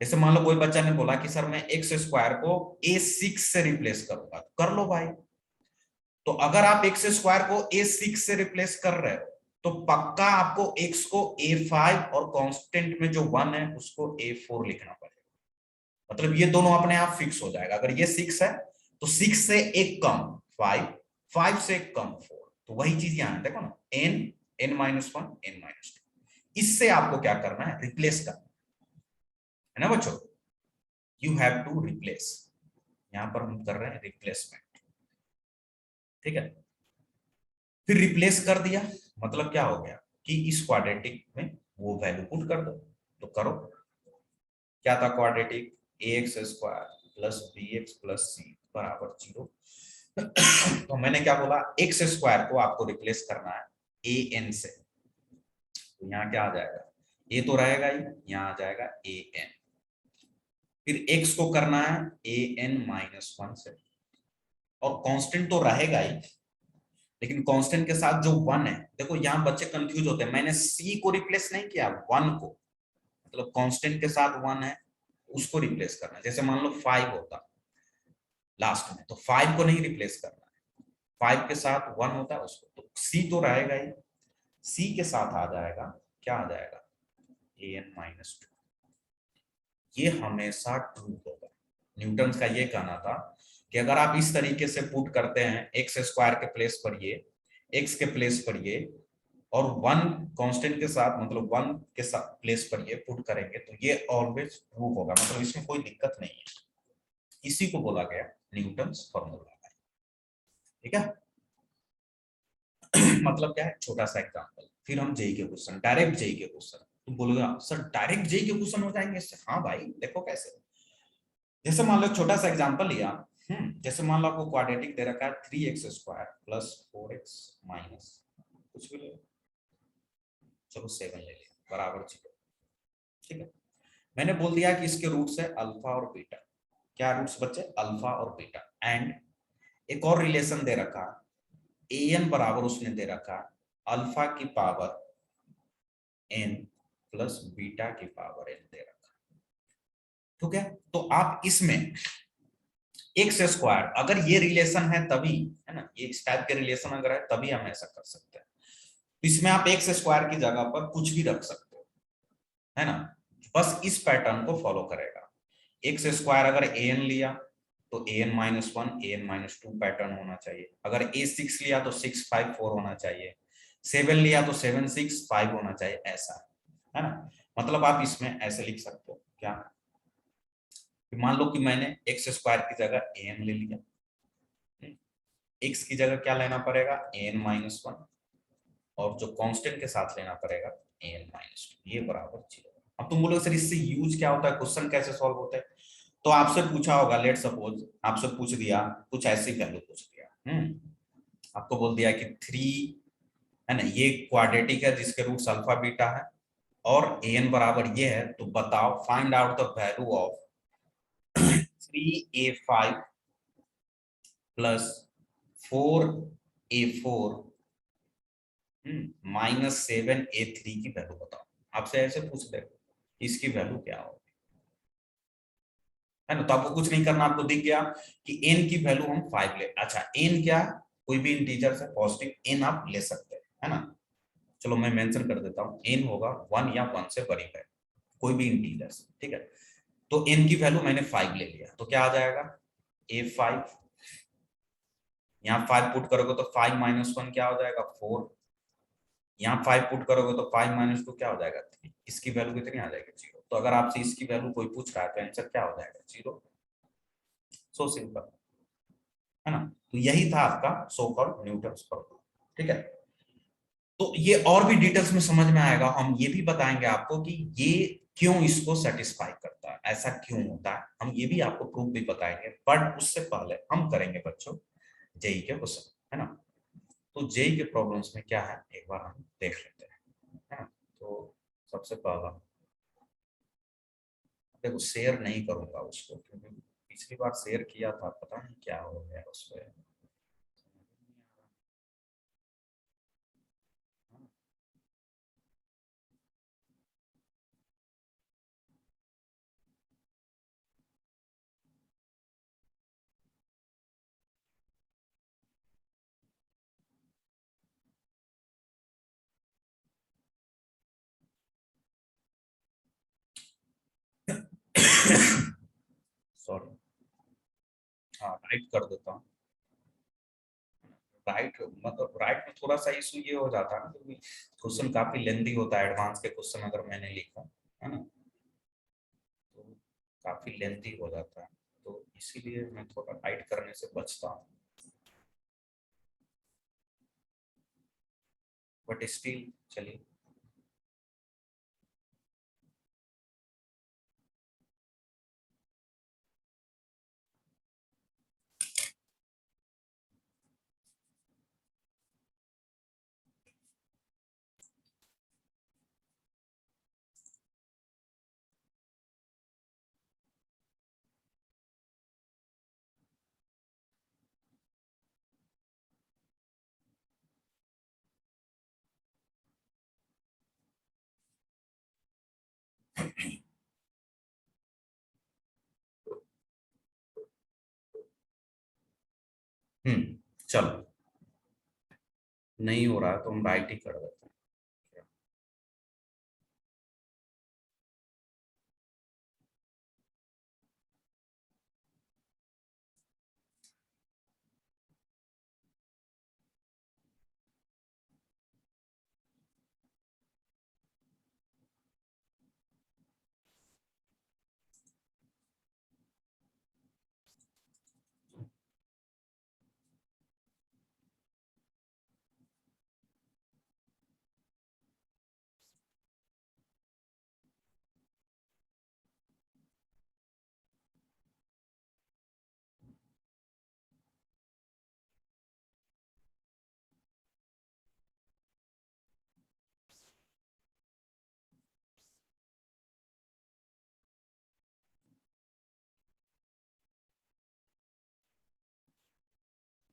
जैसे मान लो कोई बच्चा ने बोला कि सर मैं एक्स स्क्वायर को ए सिक्स से रिप्लेस करूंगा, तो कर लो भाई। तो अगर आप एक्स स्क्वायर को ए सिक्स से रिप्लेस कर रहे हो, तो पक्का आपको एक्स को ए फाइव और कांस्टेंट में जो वन है उसको ए फोर लिखना पड़ेगा, मतलब ये दोनों अपने आप फिक्स हो जाएगा, अगर ये सिक्स है तो सिक्स से एक कम फाइव, फाइव से एक कम फोर, तो वही चीज यहाँ है, देखो ना, N, N minus one, N minus two, इससे आपको क्या करना है, रिप्लेस करना है ना बच्चों, यू हैव टू रिप्लेस, यहां पर हम कर रहे हैं रिप्लेसमेंट। ठीक है, फिर रिप्लेस कर दिया, मतलब क्या हो गया कि इस क्वाड्रेटिक में वो वैल्यू पुट कर दो, तो करो, क्या था quadratic, a x square plus b x plus c बराबर 0। तो मैंने क्या बोला, एक्स स्क्वायर को आपको रिप्लेस करना है ए एन से, तो यहाँ क्या आ जाएगा, ए तो रहेगा ही, यहाँ आ जाएगा ए एन, फिर एक्स को करना है ए एन माइनस वन से, और कांस्टेंट तो रहेगा ही, लेकिन कांस्टेंट के साथ जो वन है, देखो यहाँ बच्चे कंफ्यूज होते हैं, मैंने सी को रिप्लेस नहीं किया, वन को, मतलब कांस्टेंट के साथ वन है उसको रिप्लेस करना है, जैसे मान लो फाइव होता लास्ट में, तो फाइव को नहीं रिप्लेस करना है, 5 के साथ 1 होता है उसको, तो सी तो रहेगा ही, सी के साथ आ जाएगा, क्या आ जाएगा, an-2। ये हमेशा ट्रू होगा। न्यूटन का ये कहना था कि अगर आप इस तरीके से पुट करते हैं एक्स स्क्वायर के प्लेस पर ये, एक्स के प्लेस पर ये, और 1 कांस्टेंट के साथ, मतलब 1 के साथ प्लेस पर ये पुट करेंगे, तो ये ऑलवेज ट्रू होगा, मतलब इसमें कोई दिक्कत नहीं है। इसी को बोला गया न्यूटन्स फॉर्मूला। ठीक है। मतलब क्या है, छोटा सा एग्जांपल, फिर हम जेई के क्वेश्चन, डायरेक्ट जेई के क्वेश्चन। तुम बोलोगे सर डायरेक्ट जेई के क्वेश्चन हो जाएंगे इससे? हाँ भाई, देखो कैसे। जैसे मान लो छोटा सा एग्जांपल लिया, जैसे मान लो आपको क्वाड्रेटिक दे रखा है 3x² प्लस 4x माइनस कुछ भी ले लो, चलो 7 ले लिया बराबर 0। ठीक है, मैंने बोल दिया कि इसके रूट्स है अल्फा और बीटा। क्या रूट्स बच्चे? अल्फा और बीटा। एंड एक और रिलेशन दे रखा, an बराबर उसने दे रखा अल्फा की पावर n प्लस बीटा की पावर n दे रखा। ठीक है, तो आप इसमें x² अगर ये रिलेशन है तभी, है ना, ये इस टाइप के रिलेशन अगर है तभी हम ऐसा कर सकते हैं। तो इसमें आप x² की जगह पर कुछ भी रख सकते हो, है ना, बस इस पैटर्न को फॉलो करेगा। x² अगर an लिया तो an-1 an-2 पैटर्न होना चाहिए। अगर a6 लिया तो 6 5 4 होना चाहिए। 7 लिया तो 7 6 5 होना चाहिए, ऐसा है ना। मतलब आप इसमें ऐसे लिख सकते हो क्या, मान लो कि मैंने x² की जगह an ले लिया, x की जगह क्या लेना पड़ेगा, an-1, और जो कांस्टेंट के साथ लेना पड़ेगा an-2, ये बराबर 0। अब तुम बोलोगे सर इससे यूज क्या होता है, क्वेश्चन कैसे सॉल्व होता है? तो आपसे पूछा होगा, लेट सपोज आपसे पूछ दिया कुछ ऐसी वैल्यू पूछ दिया, आपको बोल दिया कि 3, है ना, ये क्वाड्रेटिक है जिसके रूट्स अल्फा बीटा है और an बराबर ये है, तो बताओ find out the value of 3a5 plus 4a4 minus 7a3 की वैल्यू बताओ। आपसे ऐसे पूछ दे इसकी वैल्यू क्या होगी, है ना। तो आपको कुछ नहीं करना, आपको दिख गया कि n की वैल्यू हम 5 ले, अच्छा n क्या है, कोई भी इंटीजर से पॉजिटिव n आप ले सकते हैं, है ना। चलो मैं मेंशन कर देता हूं, n होगा 1 या 1 से बड़ी है, कोई भी इंटीजर से, ठीक है। तो n की वैल्यू मैंने 5 ले लिया, तो क्या आ जाएगा, a5, यहाँ 5 पुट करोगे तो 5-1 क्या हो जाएगा, 4। यहाँ 5 पुट करोगे तो 5-2 क्या हो जाएगा, 3। इसकी वैल्यू कितनी आ जाएगी, 0। तो अगर आपसे इसकी वैल्यू कोई पूछ रहा है तो आंसर क्या हो जाएगा, 0। सो सिंपल, है ना। तो यही था आपका सो कॉल्ड न्यूटन्स फॉर्मूला। ठीक है, तो ये और भी डिटेल्स में समझ में आएगा, हम ये भी बताएंगे आपको कि ये क्यों इसको सेटिस्फाई करता है, ऐसा क्यों होता है, हम ये भी आपको प्रूफ भी बताएंगे। बट उससे पहले हम करेंगे बच्चों जेई के क्वेश्चन, है ना। तो जेई के प्रॉब्लम्स में क्या है एक बार हम देख लेते हैं, है ना। तो सबसे पहला देखो, शेयर नहीं करूंगा उसको क्योंकि पिछली बार शेयर किया था, पता नहीं क्या हो गया उस पर। सॉरी, हाँ राइट कर देता हूँ। राइट मतलब राइट में थोड़ा सा इशू ये हो जाता है ना, क्योंकि क्वेश्चन काफी लेंदी होता है, एडवांस के क्वेश्चन अगर मैंने लिखा है ना, तो काफी लेंदी हो जाता है, तो इसीलिए मैं थोड़ा राइट करने से बचता हूँ, बट स्टिल चलिए। चलो नहीं हो रहा है तो हम राइट ही कर देते हैं।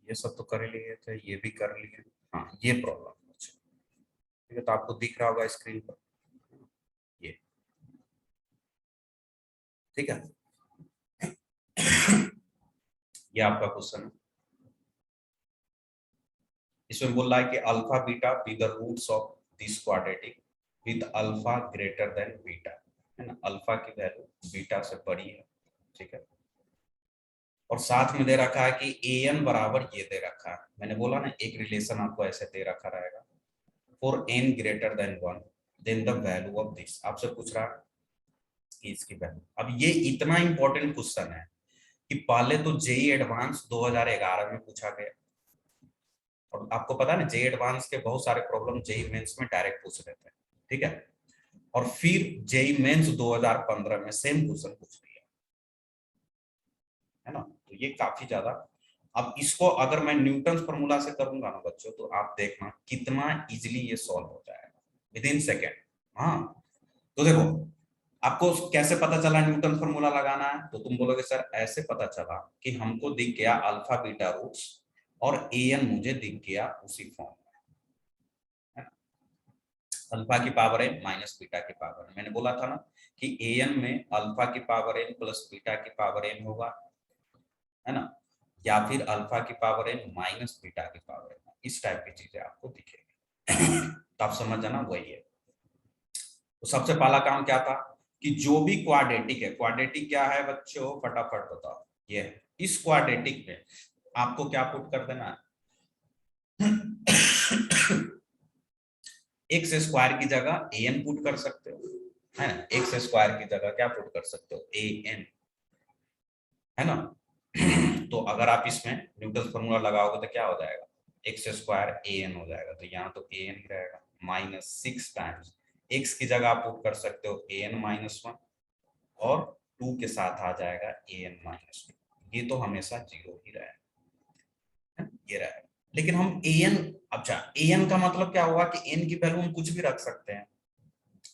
ये सब तो कर लिए थे, ये भी कर लिए। हाँ ये प्रॉब्लम, ठीक है, तो आपको दिख रहा होगा स्क्रीन पर ये, ठीक है। ये आपका क्वेश्चन है। इसमें बोल रहा है कि alpha beta B the roots of this quadratic with alpha greater than beta, है ना, अल्फा की वैल्यू बीटा से बड़ी है, ठीक है। और साथ में दे रखा है कि ए एन बराबर ये दे रखा है, मैंने बोला ना एक रिलेशन आपको ऐसे दे रखा रहेगा, for N greater than one then the value of this, आपसे पूछ रहा है कि इसकी वैल्यू। अब ये इतना इंपॉर्टेंट क्वेश्चन है कि पहले तो जेई एडवांस 2011 में पूछा गया, और आपको पता है ना जेई एडवांस के बहुत सारे प्रॉब्लम जेई मेंस में डायरेक्ट पूछ लेते हैं, ठीक है। और फिर जेई मेंस 2015 में सेम क्वेश्चन पूछ लिया, है ना, तो ये काफी ज्यादा। अब इसको अगर मैं न्यूटन फॉर्मूला से करूंगा ना बच्चों, तो आप देखना कितना इजीली ये सॉल्व हो जाएगा विद इन सेकेंड। हाँ, तो देखो आपको कैसे पता चला न्यूटन फॉर्मूला लगाना है, तो तुम बोलोगे सर ऐसे पता चला कि हमको दिख गया अल्फा बीटा रूट्स और ए एन मुझे दिख गया उसी फॉर्म में, अल्फा की पावर एन माइनस बीटा की पावर एन। मैंने बोला था ना कि ए एन में अल्फा की पावर एन प्लस बीटा की पावर एन होगा, है ना, या फिर अल्फा की पावर एन माइनस बीटा की पावर एन, इस टाइप की चीजें आपको दिखेगी। तो आप समझ जाना वही है। तो सबसे पहला काम क्या था कि जो भी क्वाड्रेटिक है, क्वाड्रेटिक क्या है बच्चों फटाफट बताओ, ये है। इस क्वाड्रेटिक में आपको क्या पुट कर देना है, एक्स स्क्वायर की जगह ए एन पुट कर सकते हो, है ना, एक्स स्क्वायर की जगह क्या पुट कर सकते हो ए एन, है ना। तो अगर आप इसमें न्यूटन फॉर्मूला लगाओगे तो क्या हो जाएगा, एक्स स्क्वायर ए एन हो जाएगा, तो यहाँ तो ए एन ही रहेगा माइनस 6 टाइम्स एक्स की जगह आप पुट कर सकते हो ए एन माइनस वन, और 2 के साथ आ जाएगा ए एन माइनस टू, ये तो हमेशा जीरो ही रहेगा, ये रहेगा। लेकिन हम ए एन, अच्छा ए एन का मतलब क्या हुआ कि एन की वैल्यू हम कुछ भी रख सकते हैं,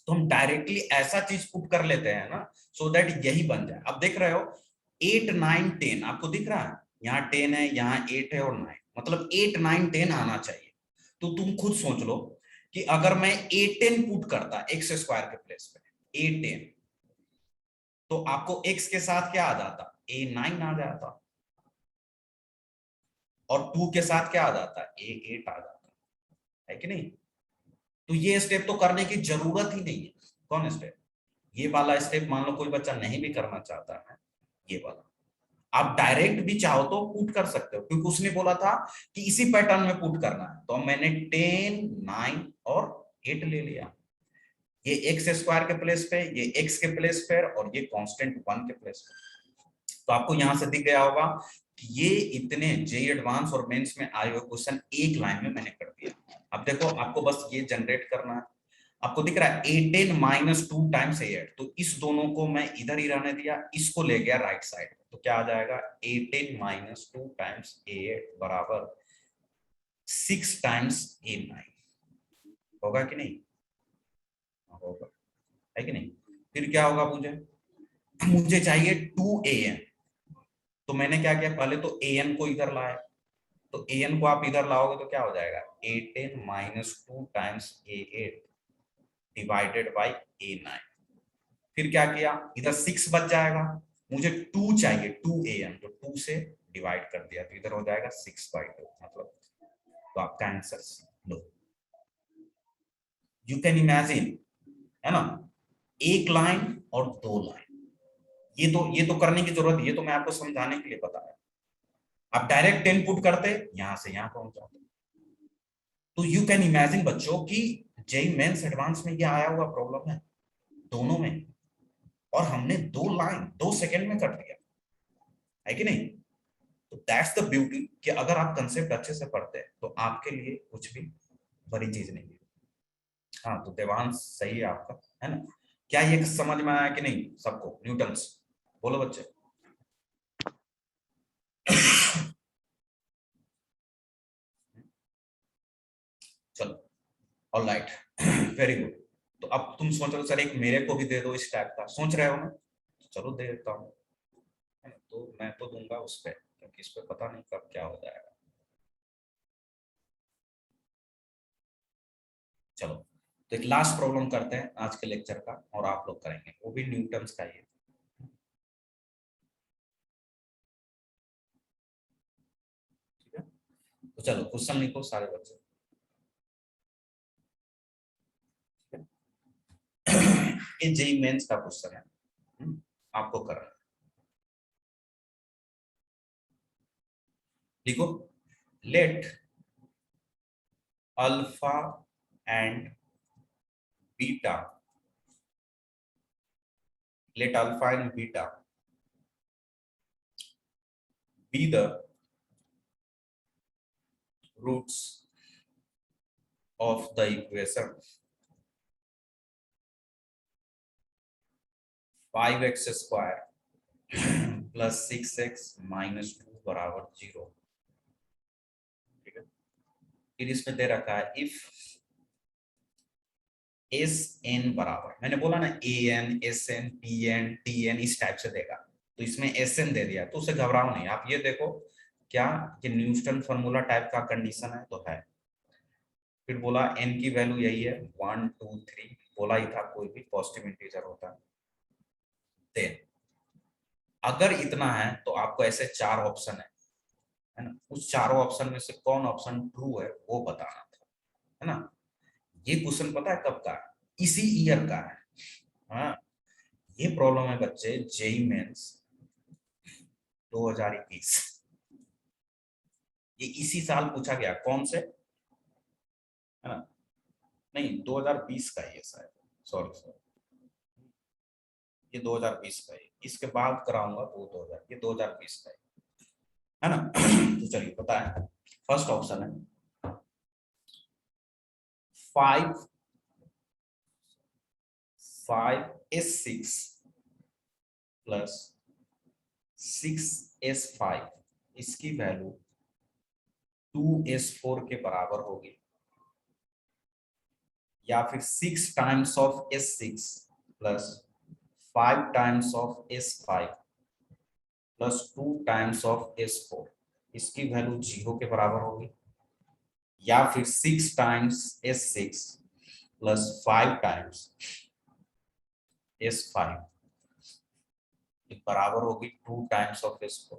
तो हम डायरेक्टली ऐसा चीज पुट कर लेते हैं ना, सो दैट यही बन जाए। अब देख रहे हो 8 9 10 आपको दिख रहा है, यहाँ 10 है, यहाँ 8 है और 9, मतलब 8 9 10 आना चाहिए। तो तुम खुद सोच लो कि अगर मैं ए 10 पुट करता एक्स स्क्वायर के प्लेस पे ए 10, तो आपको एक्स के साथ क्या आ जाता, ए 9 आ जाता, और 2 के साथ क्या आ जाता, ए 8 आ जाता, है कि नहीं। तो ये स्टेप तो करने की जरूरत ही नहीं है। कौन स्टेप, ये वाला स्टेप मान लो कोई बच्चा नहीं भी करना चाहता है, ये वाला आप डायरेक्ट भी चाहो तो पुट कर सकते हो, क्योंकि उसने बोला था कि इसी पैटर्न में पुट करना है, तो मैंने 10 9 और 8 ले लिया, ये एक्स स्क्वायर के प्लेस पे, ये एक्स के प्लेस पे, और ये कांस्टेंट 1 के प्लेस पे। तो आपको यहां से दिख गया होगा कि ये इतने जे एडवांस और मेंस में आए हुए क्वेश्चन एक लाइन में मैंने कर दिया। अब देखो आपको बस ये जनरेट करना है, आपको दिख रहा है ए 10 माइनस 2 टाइम्स ए 8, तो इस दोनों को मैं इधर ही रहने दिया, इसको ले गया राइट साइड, तो क्या आ जाएगा ए 10 माइनस 2 टाइम्स ए 8 बराबर 6 टाइम्स ए 9, होगा कि नहीं, होगा, है कि नहीं। फिर क्या होगा, मुझे मुझे चाहिए 2 ए एन, तो मैंने क्या किया, पहले तो ए एन को इधर लाया, तो ए एन को आप इधर लाओगे तो क्या हो जाएगा a 10 minus 2 times a 8 divided by a 9। फिर क्या किया, इधर 6 बच जाएगा, मुझे 2 चाहिए 2 ए एन, तो 2 से डिवाइड कर दिया, तो इधर हो जाएगा 6/2, मतलब तो आपका आंसर यू कैन इमेजिन, है ना, एक लाइन और दो लाइन, ये तो करने की जरूरत, ये तो मैं आपको समझाने के लिए बताया। आप डायरेक्ट 10 पुट करते, यहां से यहां पहुंच जाते। तो यू कैन इमेजिन बच्चों कि जेई मेंस एडवांस में ये आया हुआ प्रॉब्लम है दोनों में, और हमने 2 लाइन 2 सेकंड में कर दिया, है कि नहीं? तो दैट्स द ब्यूटी कि अगर आप कंसेप्ट अच्छे से पढ़ते हैं तो आपके लिए कुछ भी बड़ी चीज नहीं है। हाँ, तो देवांश सही है आपका, है ना? क्या ये समझ में आया कि नहीं सबको, न्यूटन्स? बोलो बच्चे। चलो, ऑलराइट, वेरी गुड। तो अब तुम सोच रहे हो सर एक मेरे को भी दे दो इस टाइप का, सोच रहे हो ना? चलो दे देता हूँ, है ना? तो मैं तो दूंगा उस पर, क्योंकि इस पे पता नहीं कब क्या हो जाएगा। चलो, तो एक लास्ट प्रॉब्लम करते हैं आज के लेक्चर का, और आप लोग करेंगे, वो भी न्यूटन्स का ही है। ठीक है, तो चलो क्वेश्चन लिखो सारे बच्चे। ये जेई मेंस का क्वेश्चन है, आपको करना है। लिखो, let alpha and beta, let alpha and beta be the roots of the equation 5x square plus 6x minus 2 बराबर 0। ठीक है, फिर इसमें दे रखा है इफ एस एन बराबर, मैंने बोला ना a n s n p n t n इस टाइप से देगा, तो इसमें एस एन दे दिया, तो उसे घबराओ नहीं। आप ये देखो क्या कि न्यूटन फॉर्मूला टाइप का कंडीशन है तो है। फिर बोला एन की वैल्यू यही है 1 2 3, बोला ही था कोई भी पॉजिटिव इंटीजर होता है। देन अगर इतना है तो आपको ऐसे 4 ऑप्शन है ना, उस चारों ऑप्शन में से कौन ऑप्शन ट्रू है वो बताना था, है ना? ये क्वेश्चन पता है कब का है? इसी ईयर का है। हाँ, ये प्रॉब्लम है बच्चे जेई मेंस 2021, ये इसी साल पूछा गया, कौन से, है ना? नहीं, 2020 का ही है शायद, सॉरी सॉरी, ये 2020 का है, इसके बाद कराऊंगा वो 2000, ये 2020 का है ना? तो चलिए पता है, फर्स्ट ऑप्शन है 5S6 प्लस 6S5, इसकी वैल्यू 2S4 के बराबर होगी, या फिर 6 times of S6 plus 5 times of S5 plus 2 times of S4, इसकी वैल्यू 0 के बराबर होगी, या फिर 6 times S6 plus 5 times S5 बराबर होगी 2 टाइम्स ऑफ S4,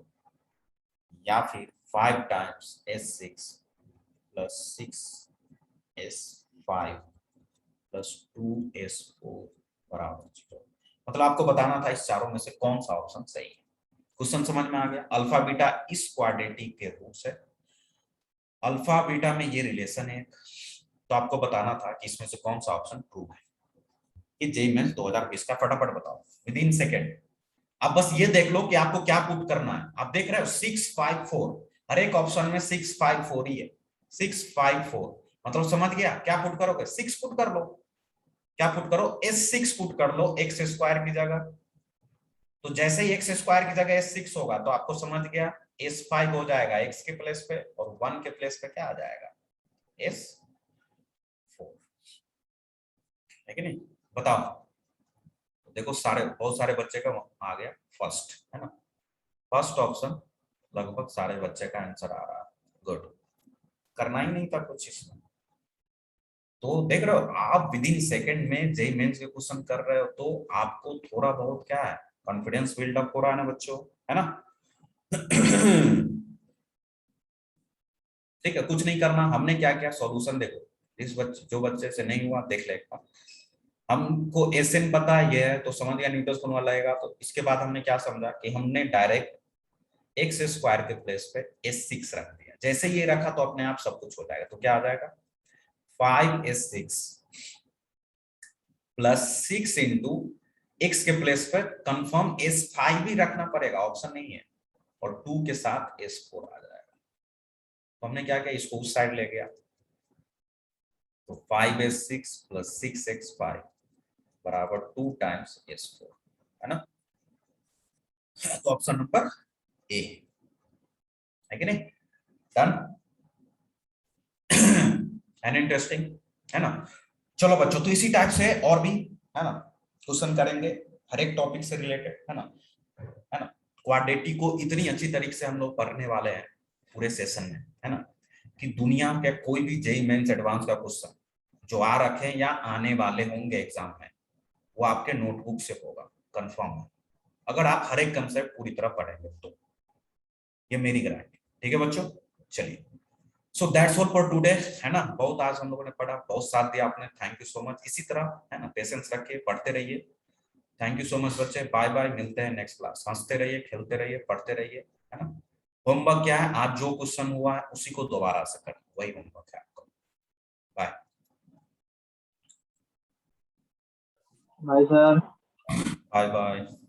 या फिर 5 times S6 plus 6S5 plus 2S4 बराबर 0। मतलब आपको बताना था इस चारों में से कौन सा ऑप्शन सही है। क्वेश्चन समझ में आ गया? अल्फा बीटा इस क्वाड्रेटिक के रूट्स है, अल्फा बीटा में ये रिलेशन है, तो आपको बताना था कि इसमें से कौन सा ऑप्शन ट्रू है। कि जेई मेंस 2020 का फटाफट बताओ विद इन सेकेंड। अब बस ये देख लो कि आपको क्या पुट करना है। आप देख रहे हो 654, हर एक ऑप्शन में 654 ही है, 654, मतलब समझ गया क्या पुट करोगे? 6 पुट कर लो। क्या पुट करो? S6 पुट कर लो एक्स स्क्वायर की जगह, तो जैसे ही एक्स स्क्वायर की जगह S6 होगा तो आपको समझ गया S5 हो जाएगा एक्स के प्लेस पे, और 1 के प्लेस पे क्या आ जाएगा? S4, है कि नहीं? बताओ। देखो सारे, बहुत सारे बच्चे का आ गया फर्स्ट, है ना? फर्स्ट ऑप्शन लगभग सारे बच्चे का आंसर आ रहा है, गुड। करना ही नहीं था कुछ इसमें, तो देख रहे हो आप विद इन सेकेंड में जेई मेंस के क्वेश्चन कर रहे हो, तो आपको थोड़ा बहुत क्या है, कॉन्फिडेंस बिल्डअप हो रहा है ना बच्चों, है ना? ठीक है, कुछ नहीं करना, हमने क्या किया, सॉल्यूशन देखो। जो बच्चे से नहीं हुआ देख ले एक बार। हमको एसएन पता है ये है तो समझ गया न्यूटन कौन वाला आएगा। तो इसके बाद हमने क्या समझा कि हमने डायरेक्ट एक्स स्क्वायर के प्लेस पे s6 रख दिया। जैसे ये रखा तो अपने आप सब कुछ हो जाएगा। तो क्या आ जाएगा 5s6 प्लस 6 इंटू एक्स के प्लेस पे कंफर्म s5 भी रखना पड़ेगा, ऑप्शन नहीं है, और 2 के साथ s4 आ जाएगा। तो हमने क्या किया इसको उस साइड ले गया। तो 5s6 प्लस 6x5 बराबर 2 टाइम्स s4 है ना। तो ऑप्शन नंबर ए है कि नहीं। डन एंड इंटरेस्टिंग है ना। चलो बच्चों तो इसी टाइप से और भी है ना क्वेश्चन करेंगे हर एक टॉपिक से रिलेटेड है ना। क्वाड्रेटिक को इतनी अच्छी तरीके से हम लोग पढ़ने वाले हैं पूरे सेशन में है ना कि दुनिया के कोई भी जेईई मेंस एडवांस का क्वेश्चन जो आ रखे या आने वाले होंगे एग्जाम में वो आपके नोटबुक से होगा कंफर्म है, अगर आप हर एक कंसेप्ट पूरी तरह पढ़ेंगे तो। ये मेरी गारंटी। ठीक है बच्चों, चलिए so that's all for today है ना। बहुत आज हम लोगों ने पढ़ा, बहुत साथ दिया आपने, थैंक यू सो मच। इसी तरह है ना पेशेंस रखिए, पढ़ते रहिए। थैंक यू सो मच बच्चे, बाय बाय, मिलते हैं नेक्स्ट क्लास। हंसते रहिए, खेलते रहिए, पढ़ते रहिए है ना। होमवर्क क्या है, आज जो क्वेश्चन हुआ है उसी को दोबारा से करें, वही होमवर्क है आपका। Bye bye sir. Bye bye.